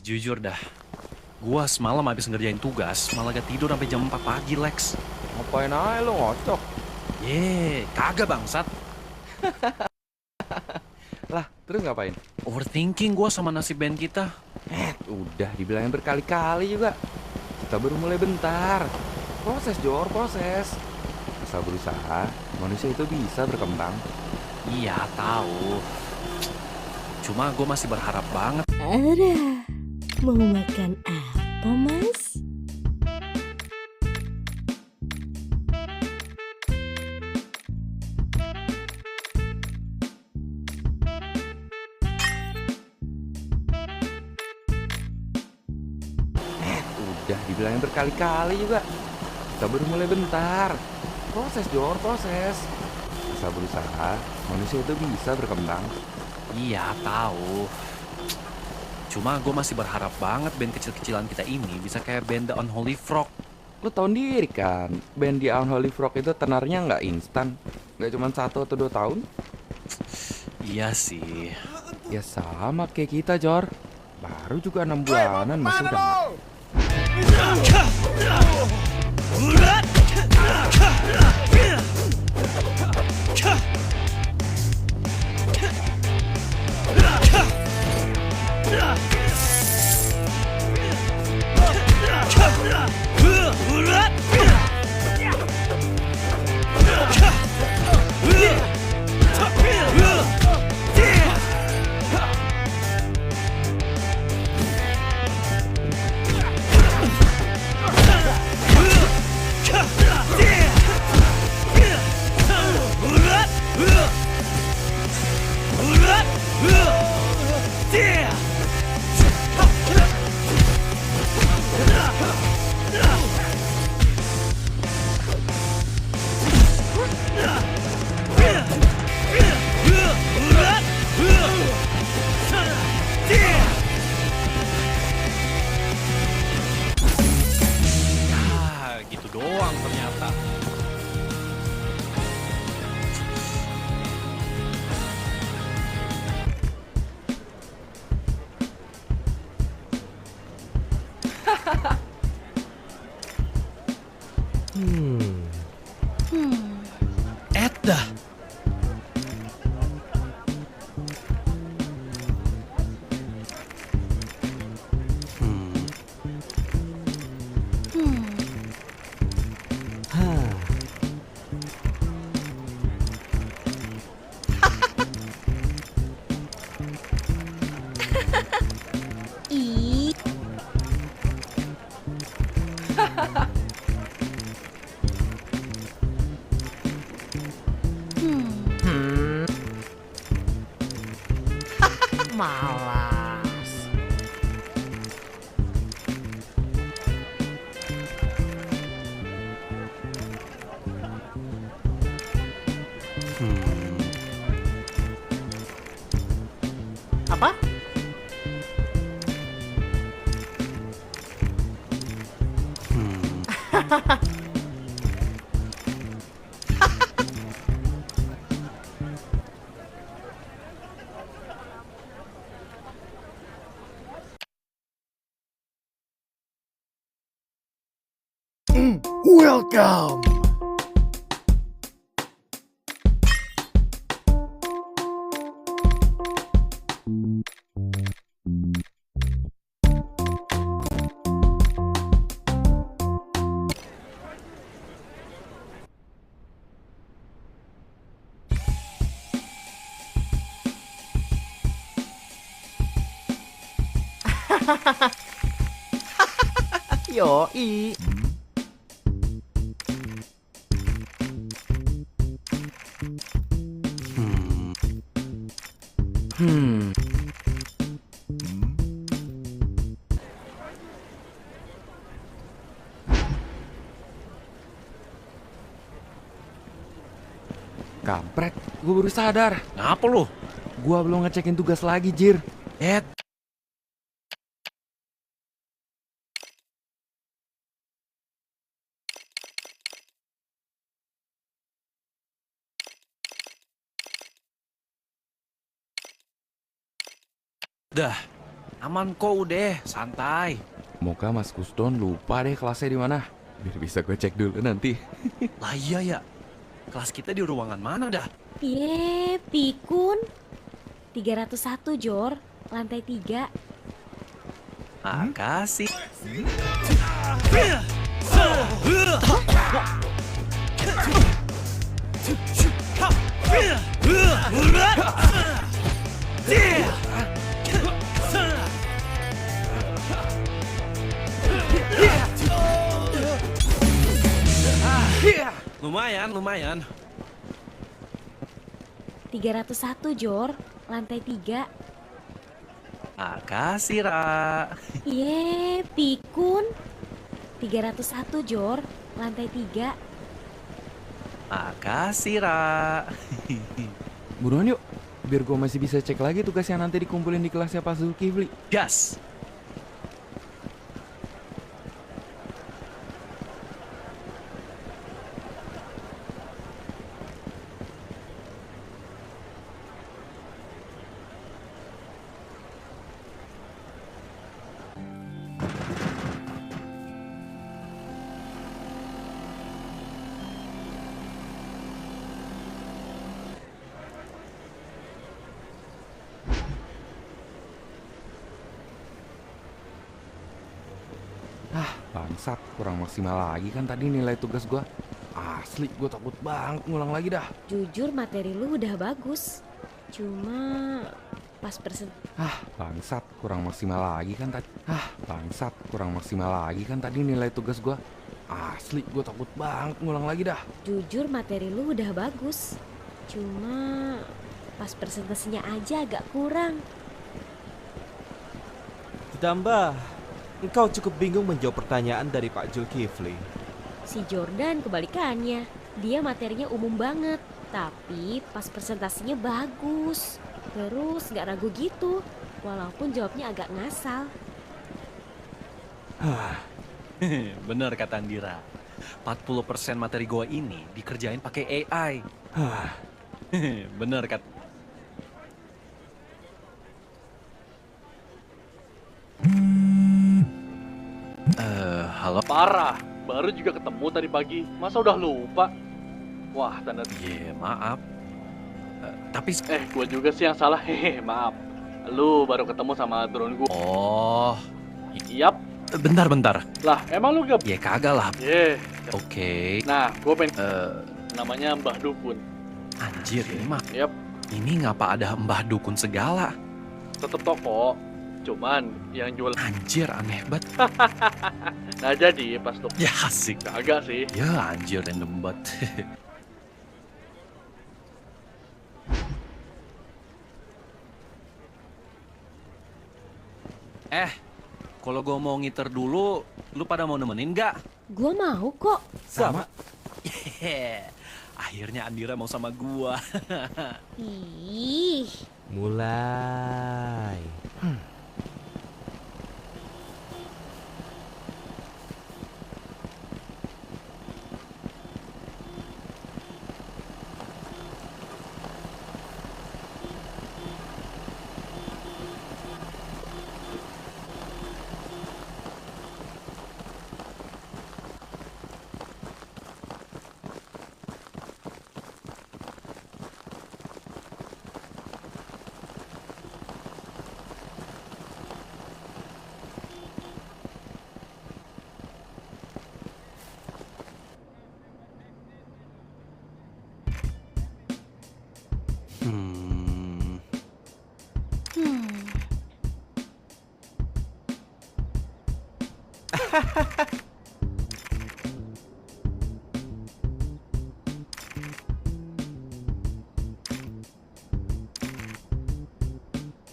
Jujur dah, gua semalam habis ngerjain tugas, malah gak tidur sampai jam 4 pagi, Lex. Ngapain aja lo ngocok? Kagak bangsat. Lah, terus ngapain? Overthinking gua sama nasib band kita. Udah dibilangin berkali-kali juga. Kita baru mulai bentar. Proses, Jor, proses. Asal berusaha, manusia itu bisa berkembang. Iya, tahu. Cuma gue masih berharap banget. Ada, mau makan apa mas? Udah dibilangin berkali-kali juga. Kita baru mulai bentar. Proses, Jor, proses. Asal berusaha, manusia itu bisa berkembang. Iya, tahu. Cuma gue masih berharap banget band kecil-kecilan kita ini bisa kayak band The Unholy Frog. Lo tau sendiri kan, band The Unholy Frog itu tenarnya nggak instan. Nggak cuma 1 atau 2 tahun. Iya sih. Ya sama kayak kita, Jor. Baru juga 6 bulanan masih udah. Gitu doang ternyata. Edda. Malas. Apa? Welcome. Yoi. Kampret, gue baru sadar. Ngapa lu? Gua belum ngecekin tugas lagi, Jir. Dah, aman kok udah, santai. Moga Mas Kusdon lupa deh kelasnya di mana. Biar bisa gue cek dulu nanti. Lah iya ya, kelas kita di ruangan mana dah? Pikun. 301 Jor, lantai 3. Makasih. Lumayan. 301 Jor, lantai 3. Makasih, Ra. Pikun. 301 Jor, lantai 3. Makasih, Ra. Buruan yuk, biar gue masih bisa cek lagi tugas yang nanti dikumpulin di kelasnya Pak Zulkifli. Gas. Bangsat, kurang maksimal lagi kan tadi nilai tugas gua. Asli, gue takut banget ngulang lagi dah. Jujur materi lu udah bagus. Cuma pas Bangsat, kurang maksimal lagi kan tadi. Bangsat, kurang maksimal lagi kan tadi nilai tugas gua. Asli, gue takut banget ngulang lagi dah. Jujur materi lu udah bagus. Cuma pas presentasinya aja agak kurang. Ditambah, engkau cukup bingung menjawab pertanyaan dari Pak Zulkifli. Si Jordan kebalikannya. Dia materinya umum banget. Tapi pas presentasinya bagus. Terus gak ragu gitu. Walaupun jawabnya agak ngasal. Bener kata Andira. 40% materi gua ini dikerjain pakai AI. Bener kata. Halo. Parah, baru juga ketemu tadi pagi. Masa udah lupa? Wah, tanda. Maaf. Tapi gua juga sih yang salah. Hehe, maaf. Lu baru ketemu sama drone gua. Oh. Yap. Bentar. Lah, emang lu gak? Ya kagak lah. Oke. Nah, gua pengen namanya Mbah Dukun. Anjir, ini mah. Yap. Ini ngapa ada Mbah Dukun segala? Tetep toko. Cuman yang jual. Anjir, aneh banget. Nah, jadi pas tuh. Ya asik. Kagak sih. Ya anjir, random banget. Kalau gue mau ngiter dulu, lu pada mau nemenin gak? Gua mau kok. Sama. Akhirnya Andira mau sama gua. Ih. Mulai.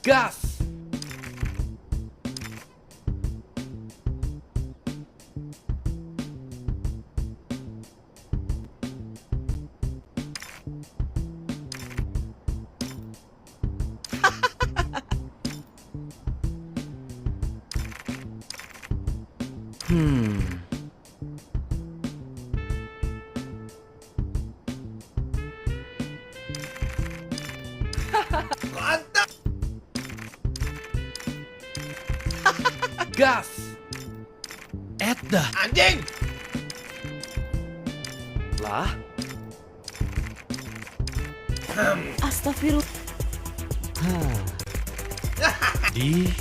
Gas! Mantap. Gas! Dah. Anjing. Lah? Astagfirullah. Di.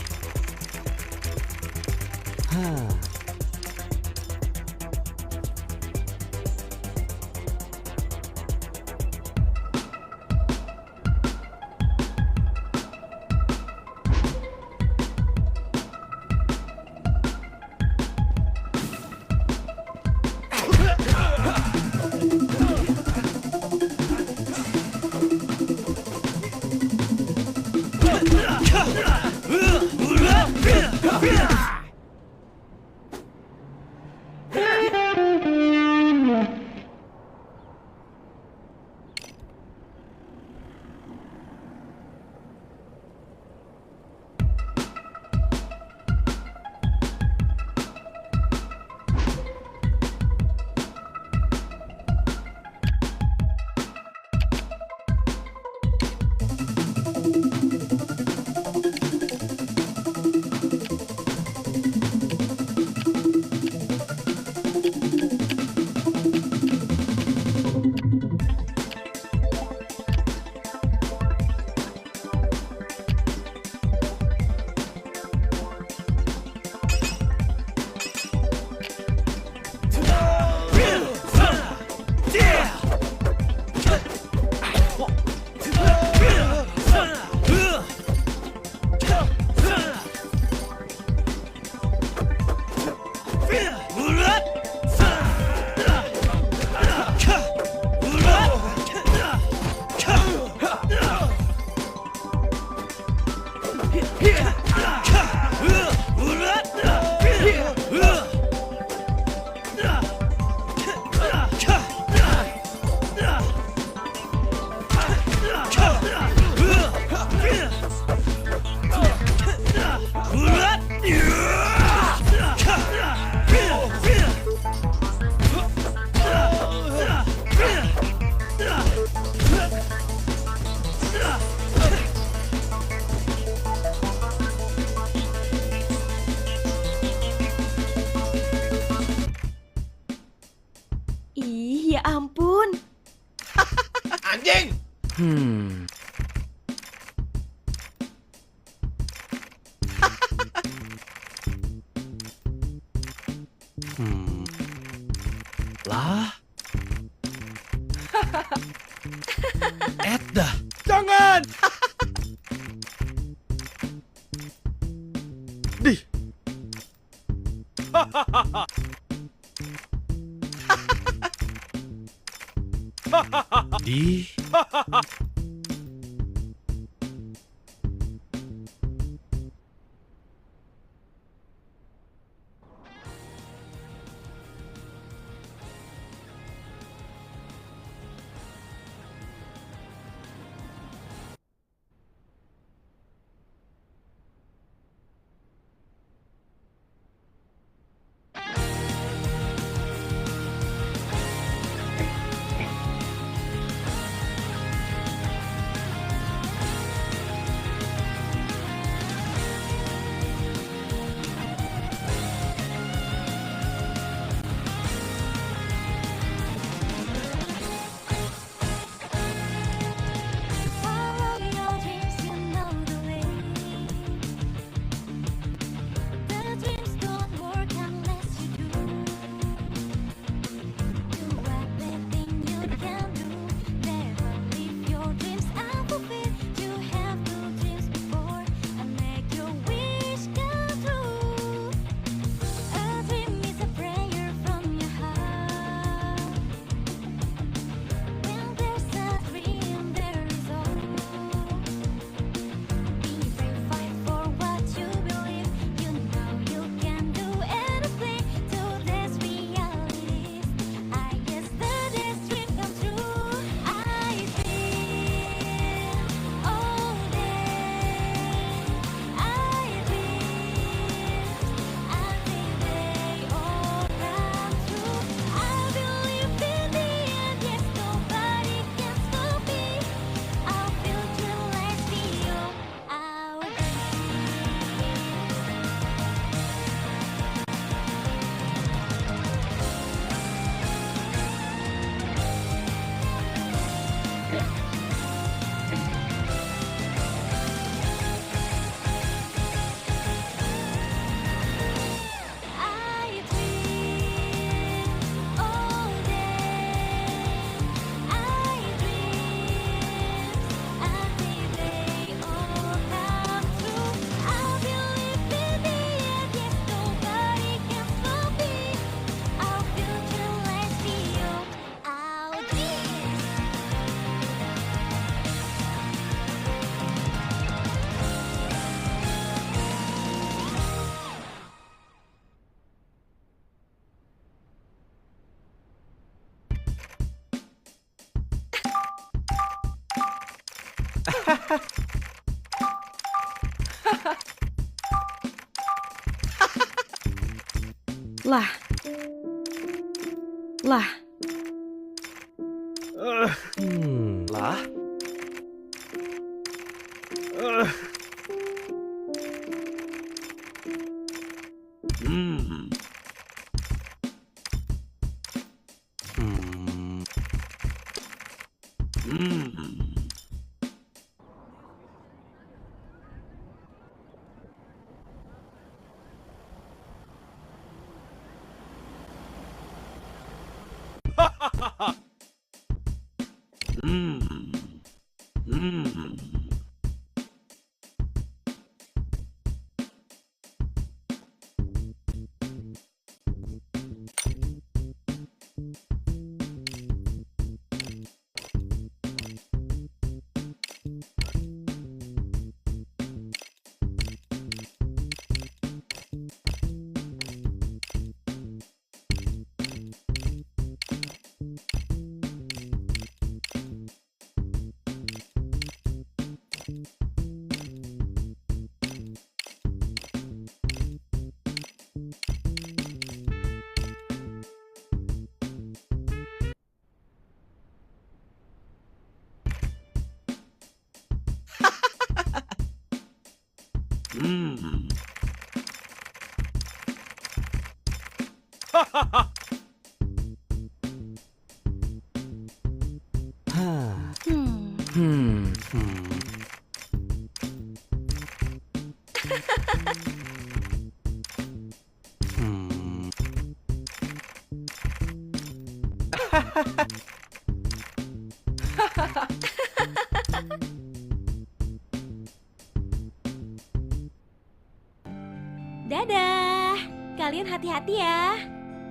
Ih, ya ampun. Anjing. Lah. Dah. Jangan. Di. Di. Lah. Lah. Lah. Dadah. Kalian hati-hati ya.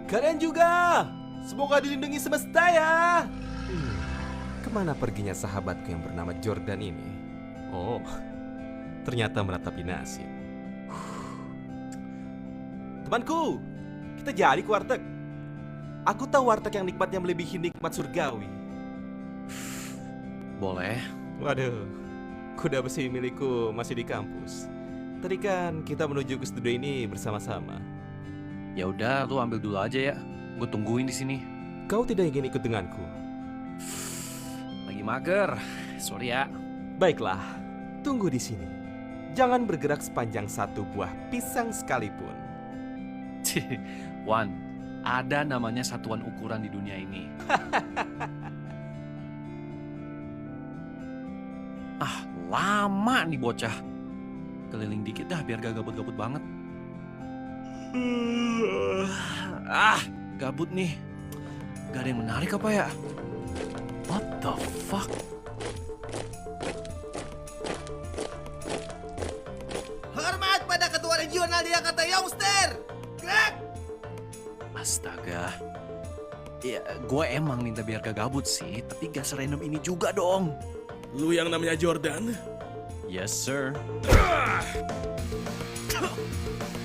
Kalian juga. Semoga dilindungi semesta ya. Kemana perginya sahabatku yang bernama Jordan ini? Oh, ternyata meratapi nasib. Temanku, kita jadi ke warteg. Aku tahu warteg yang nikmatnya melebihi nikmat surgawi. Boleh. Waduh, kuda besi milikku masih di kampus. Tadi kan kita menuju ke studio ini bersama-sama. Ya udah, lu ambil dulu aja ya. Gue tungguin di sini. Kau tidak ingin ikut denganku? Lagi mager. Sorry ya. Baiklah, tunggu di sini. Jangan bergerak sepanjang satu buah pisang sekalipun. Wan, ada namanya satuan ukuran di dunia ini. Lama nih bocah. Keliling dikit dah biar gak gabut-gabut banget. Gabut nih. Gak ada yang menarik apa ya? What the fuck? Hormat pada ketua regional di Jakarta Youngster. Gerak! Astaga. Ya, gue emang minta biar gak gabut sih, tapi gak serandom ini juga dong. Lu yang namanya Jordan? Yes, sir.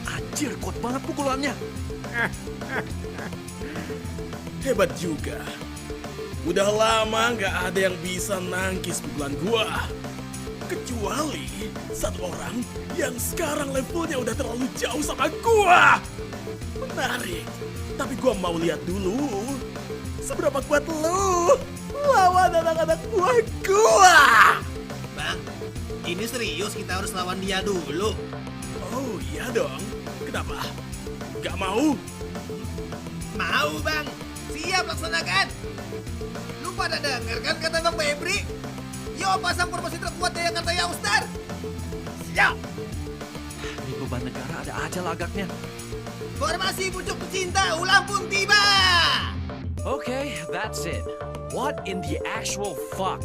Anjir, kuat banget pukulannya. Hebat juga. Udah lama gak ada yang bisa nangkis pukulan gua. Kecuali satu orang yang sekarang levelnya udah terlalu jauh sama gua. Menarik. Tapi gua mau lihat dulu seberapa kuat lu lawan anak-anak buah gua. Bang, ini serius kita harus lawan dia dulu. Oh iya dong. Kenapa? Gak mau? Mau bang, siap laksanakan. Lu pada denger kan kata Bang Febri? Yo pasang formasi terkuat di Jakarta Youngster. Siap. Ini beban negara ada aja lagaknya. Formasi pucuk pecinta ulang pun tiba. Okay, that's it. What in the actual fuck?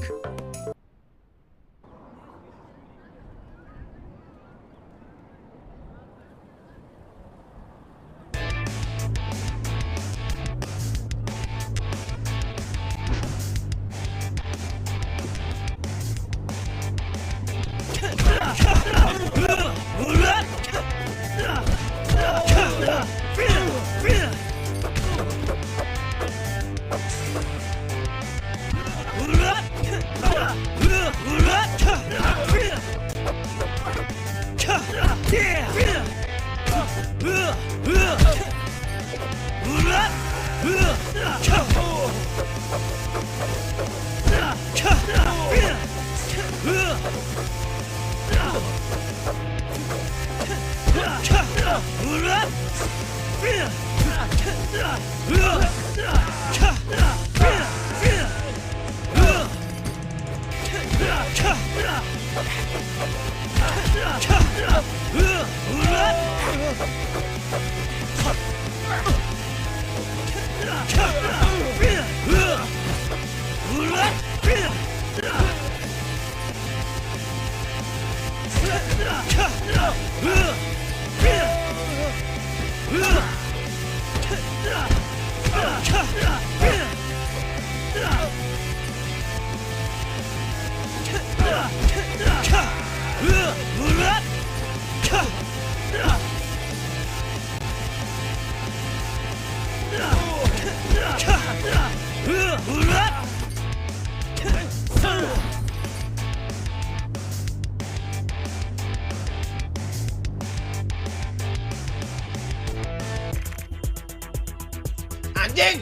Anjing!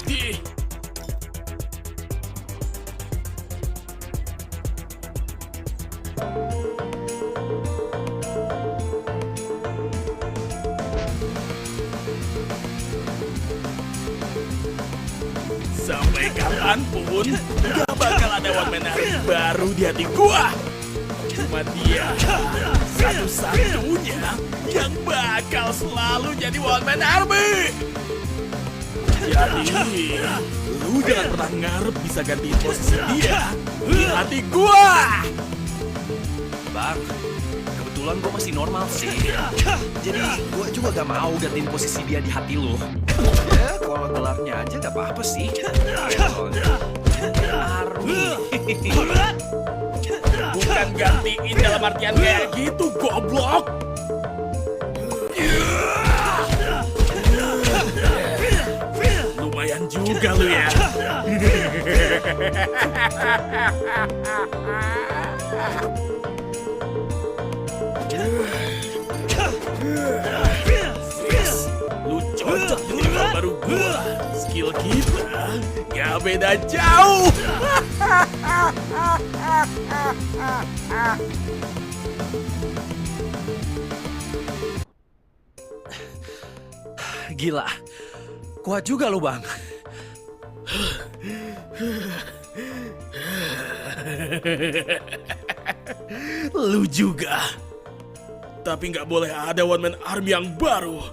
Di. Sampai kapanpun, gak bakal ada one man army baru di hati gua. Cuma dia, satu-satunya yang bakal selalu jadi one man army. Jadi, lu jangan pernah ngarep bisa gantiin posisi dia di hati gua. Bang, kebetulan gue masih normal sih. Jadi gue juga gak mau gantiin posisi dia di hati lo. Ya, kalau gelarnya aja gak apa-apa sih. Army. Bukan gantiin dalam artian kayak gitu, goblok. Lumayan juga lu ya. Lu cocok jadi orang baru gua. Skill kita gak beda jauh. Gila, kuat juga lo bang. Lu juga. Tapi nggak boleh ada one man army yang baru.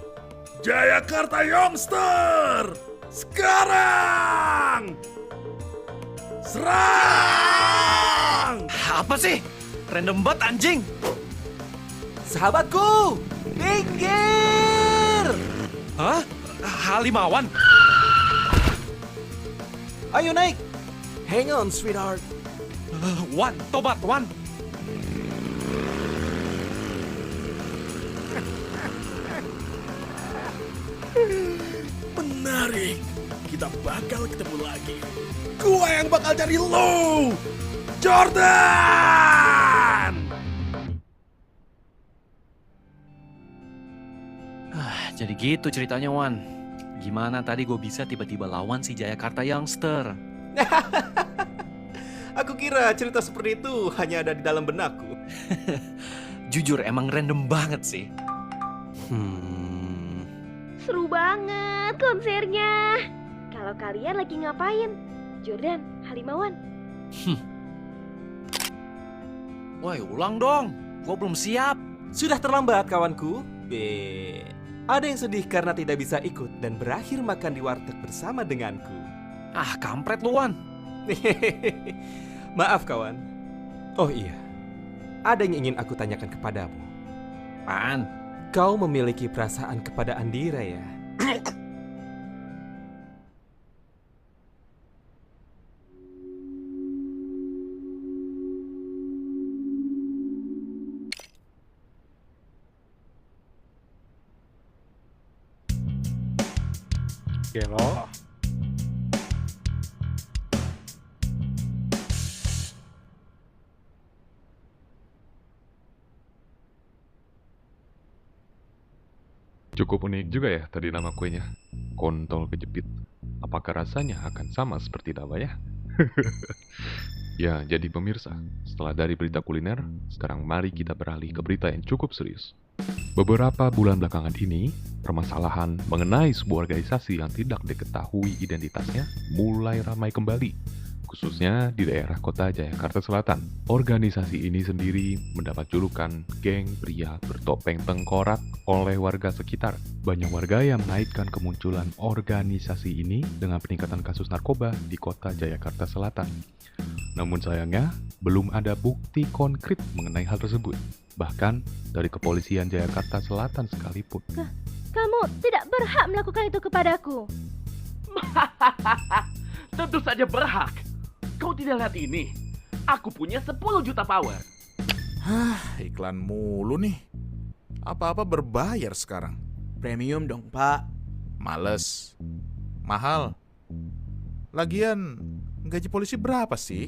Jayakarta Youngster! Sekarang! Serang! Apa sih? Random banget anjing. Sahabatku, minggir! Hah? Halimawan? Ayo naik. Hang on, sweetheart. Wan, tobat, Wan. Menarik. Kita bakal ketemu lagi. Gua yang bakal cari lo, Jordan! Jadi gitu ceritanya Wan. Gimana tadi gue bisa tiba-tiba lawan si Jayakarta Youngster? Aku kira cerita seperti itu hanya ada di dalam benakku. Jujur emang random banget sih. Seru banget konsernya. Kalau kalian lagi ngapain? Jordan, Halimawan. Woi, ulang dong. Gue belum siap. Sudah terlambat kawanku. Ada yang sedih karena tidak bisa ikut dan berakhir makan di warteg bersama denganku. Ah, kampret lu, Wan. Maaf kawan. Oh iya, ada yang ingin aku tanyakan kepadamu. Apaan? Kau memiliki perasaan kepada Andira ya? Gelo. Cukup unik juga ya tadi nama kuenya. Kontol kejepit. Apakah rasanya akan sama seperti namanya? Ya, jadi pemirsa, setelah dari berita kuliner, sekarang mari kita beralih ke berita yang cukup serius. Beberapa bulan belakangan ini, permasalahan mengenai sebuah organisasi yang tidak diketahui identitasnya mulai ramai kembali, khususnya di daerah kota Jayakarta Selatan. Organisasi ini sendiri mendapat julukan geng pria bertopeng tengkorak oleh warga sekitar. Banyak warga yang mengaitkan kemunculan organisasi ini dengan peningkatan kasus narkoba di kota Jayakarta Selatan. Namun sayangnya, belum ada bukti konkret mengenai hal tersebut. Bahkan dari kepolisian Jayakarta Selatan sekalipun. Kamu tidak berhak melakukan itu kepadaku. Tentu saja berhak. Kau tidak lihat ini? Aku punya 10 juta power. Hah, iklan mulu nih. Apa-apa berbayar sekarang. Premium dong, Pak. Males. Mahal. Lagian, gaji polisi berapa sih?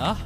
Ah,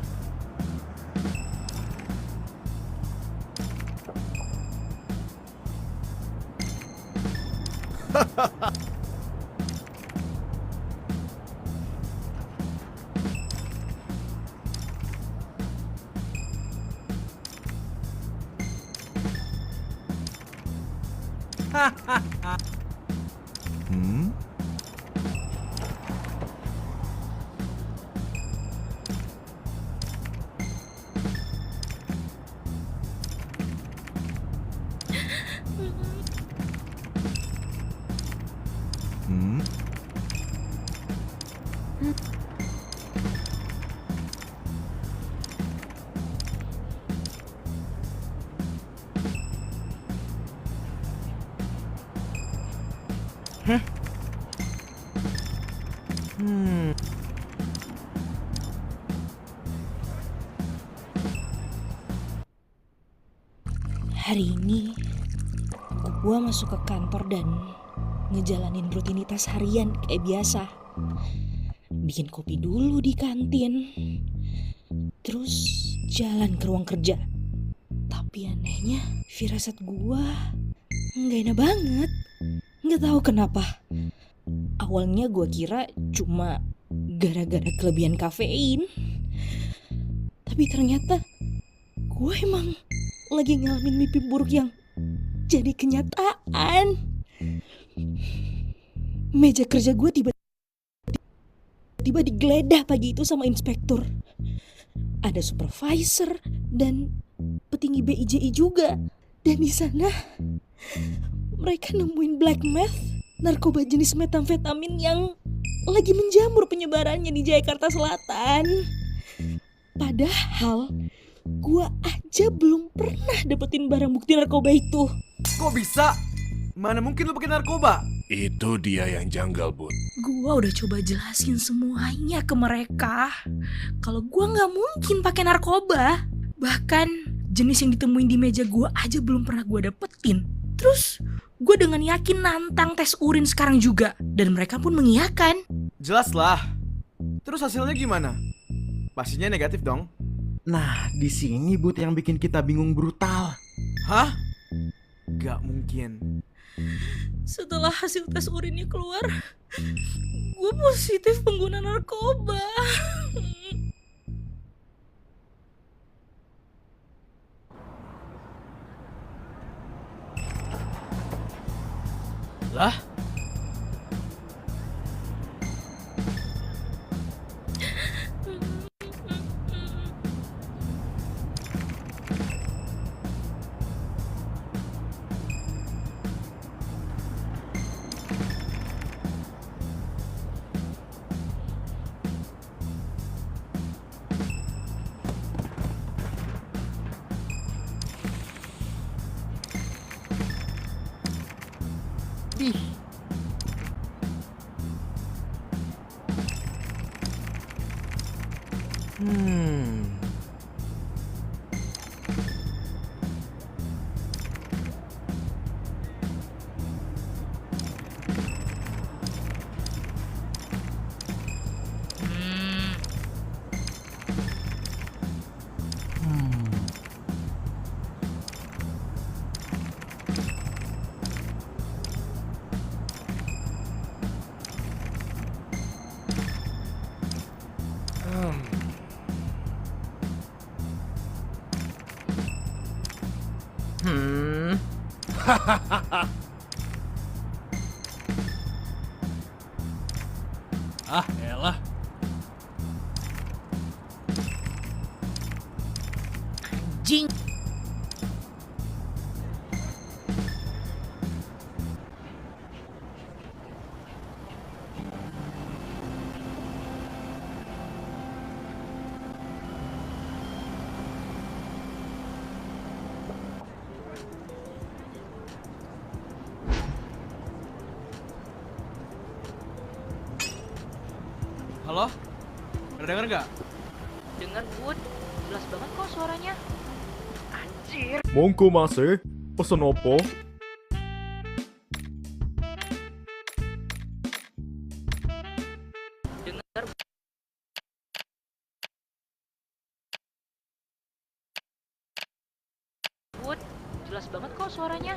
Hmm? Hmm? Hari ini gua masuk ke kantor dan ngejalanin rutinitas harian kayak biasa. Bikin kopi dulu di kantin, terus jalan ke ruang kerja. Tapi anehnya firasat gua nggak enak banget. Nggak tahu kenapa. Awalnya gua kira cuma gara-gara kelebihan kafein. Tapi ternyata gue emang lagi ngalamin mimpi buruk yang jadi kenyataan. Meja kerja gue tiba-tiba digeledah pagi itu sama inspektur. Ada supervisor dan petinggi BIJI juga. Dan di sana mereka nemuin black meth, narkoba jenis metamfetamin yang lagi menjamur penyebarannya di Jakarta Selatan. Padahal gua aja belum pernah dapetin barang bukti narkoba itu. Kok bisa? Mana mungkin lu pakai narkoba? Itu dia yang janggal, Bud. Gua udah coba jelasin semuanya ke mereka. Kalau gua nggak mungkin pakai narkoba. Bahkan jenis yang ditemuin di meja gua aja belum pernah gua dapetin. Terus gua dengan yakin nantang tes urin sekarang juga. Dan mereka pun mengiyakan. Jelas lah. Terus hasilnya gimana? Pastinya negatif dong. Nah, di sini Bud yang bikin kita bingung brutal. Hah? Gak mungkin. Setelah hasil tes urinnya keluar, gue positif pengguna narkoba. Lah? ah elah. Jing. Halo? Udah denger nggak? Dengar Bud, jelas banget kok suaranya. Anjir. Monggo Mas, pesen opo? jelas banget kok suaranya.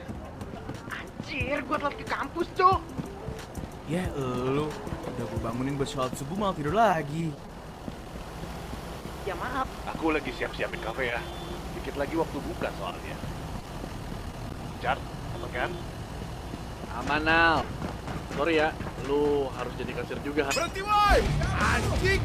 Anjir, gua telat ke kampus, Cok. Ya lu, udah gue bangunin buat sholat subuh malah tidur lagi. Ya maaf. Aku lagi siap-siapin kafe ya. Dikit lagi waktu buka soalnya. Jar, aman kan? Aman, Nal. Sorry ya, lu harus jadi kasir juga. Berhenti, woi! Anjing!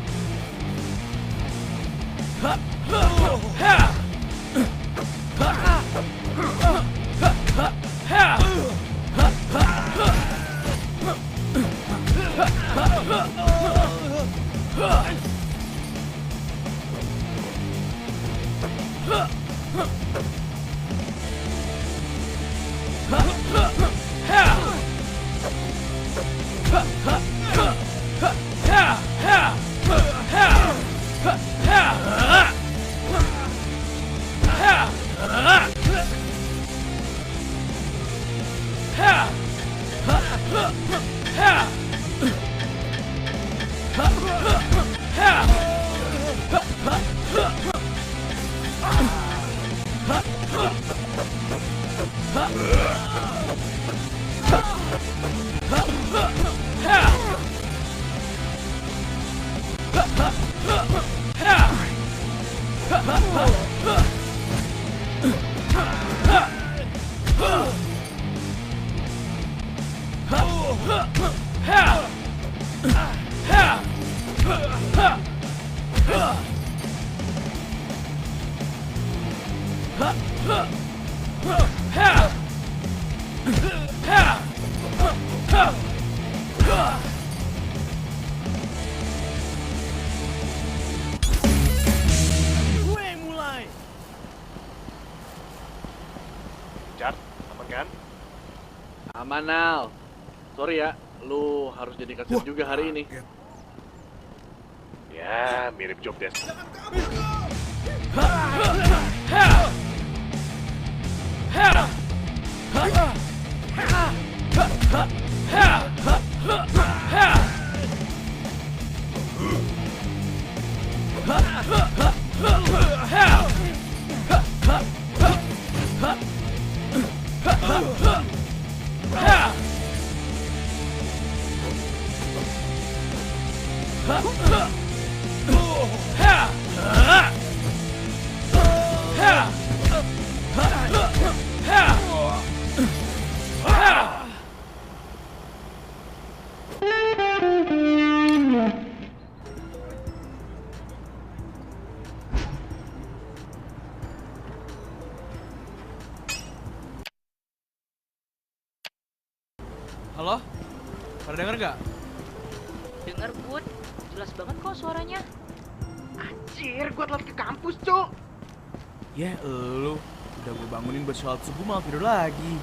Gue mulai. Jar, aman kan? Aman, Nal. Sorry ya, lu harus jadi kasir juga hari ini. Ya, mirip job desk. Halo? Pada denger gak? Dengar Bud, jelas banget kok suaranya. Anjir, gua telat ke kampus, Cok. Ya lu, udah gue bangunin buat sholat subuh malah tidur lagi.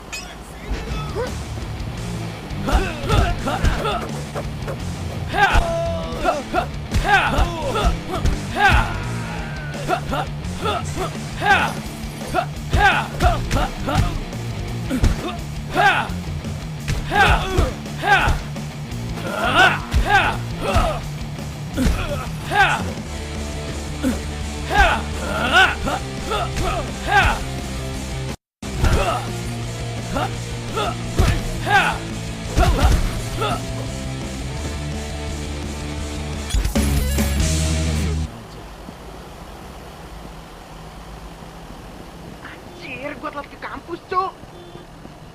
Anjir, gua telat ke kampus, Cok.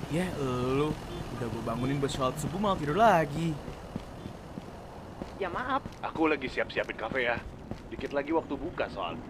Ya lu, udah gue bangunin buat sholat subuh malah tidur lagi. Ya maaf. Aku lagi siap-siapin kafe ya. Dikit lagi waktu buka soalnya.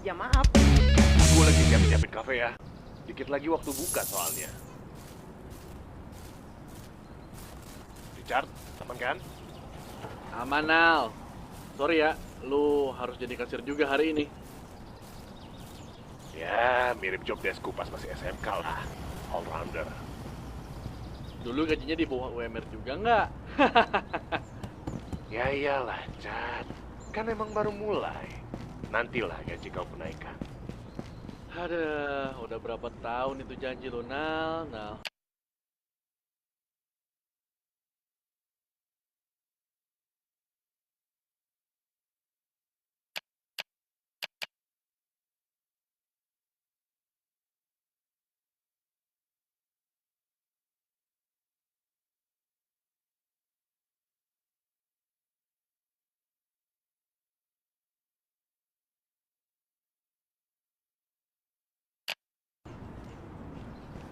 Ya maaf. Gue lagi siapin kafe ya. Dikit lagi waktu buka soalnya. Richard, aman kan? Aman, Nal. Sorry ya, lu harus jadi kasir juga hari ini. Ya, mirip job deskku pas masih SMK lah. All rounder. Dulu gajinya di bawah UMR juga nggak? Ya iyalah, Chad. Kan emang baru mulai. Nantilah gaji kau menaikkan. Aduh, udah berapa tahun itu janji lu, Nal.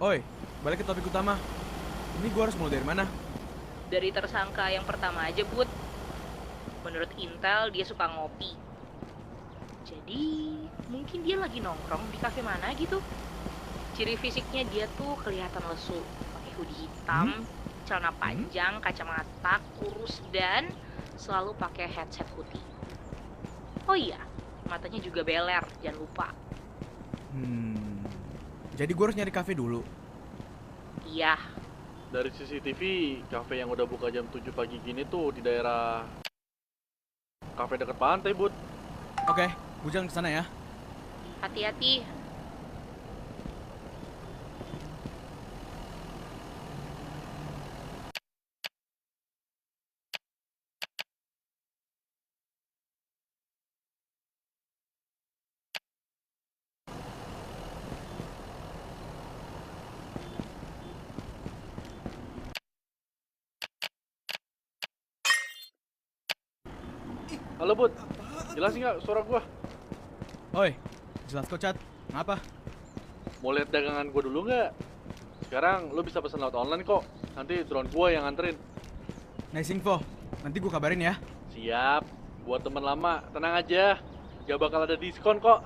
Oi, balik ke topik utama. Ini gua harus mulai dari mana? Dari tersangka yang pertama aja, Bud. Menurut Intel, dia suka ngopi. Jadi, mungkin dia lagi nongkrong di kafe mana gitu. Ciri fisiknya dia tuh kelihatan lesu. Pakai hoodie hitam, celana panjang, kacamata, kurus, dan selalu pakai headset putih. Oh iya, matanya juga beler, jangan lupa. Jadi gue harus nyari kafe dulu. Iya. Dari CCTV, kafe yang udah buka jam 7 pagi gini tuh di daerah kafe dekat pantai, Bud. Oke, gue jalan ke sana ya. Hati-hati. Halo, Bud. Jelas nggak suara gua? Oi, jelas kok, Chat. Ngapa? Mau lihat dagangan gua dulu nggak? Sekarang lu bisa pesan lewat online kok. Nanti drone gua yang nganterin. Nice info. Nanti gue kabarin ya. Siap. Buat teman lama, tenang aja. Gak bakal ada diskon kok.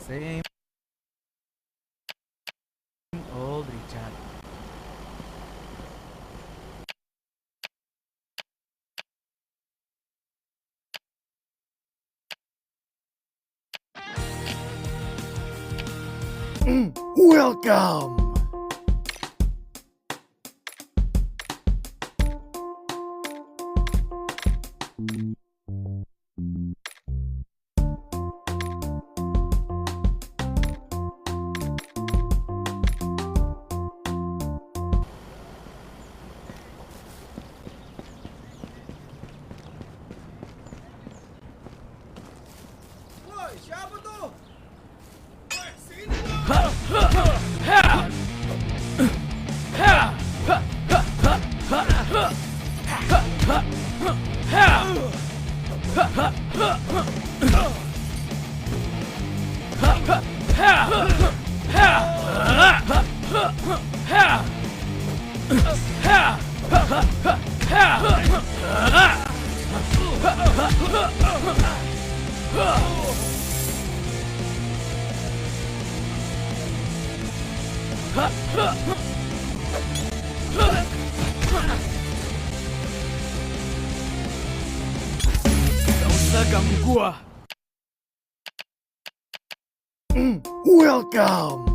Same old Richard. Welcome. Woi, siapa tuh? Woi, sini Gak usah ganggu gua. Welcome.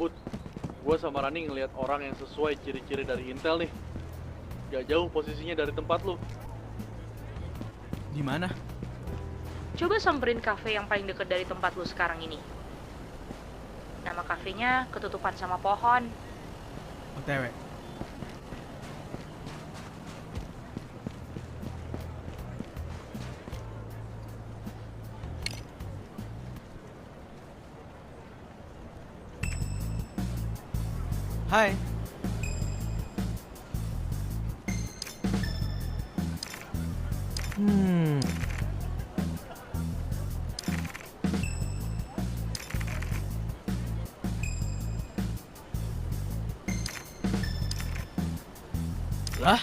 Bud, gue sama Rani ngelihat orang yang sesuai ciri-ciri dari Intel nih. Gak jauh posisinya dari tempat lu. Di mana? Coba samperin kafe yang paling deket dari tempat lu sekarang ini. Nama kafenya ketutupan sama pohon. OTW. Hai. Lah?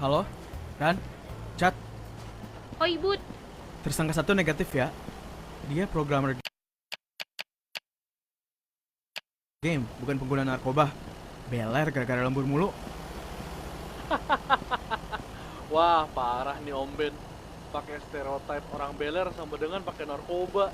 Halo? Ran? Chat? Oi, Bud. Tersangka satu negatif ya. Dia programmer game, bukan pengguna narkoba. Beler gara-gara lembur mulu. Wah, parah nih Om Ben. Pakai stereotip orang beler sama dengan pakai narkoba.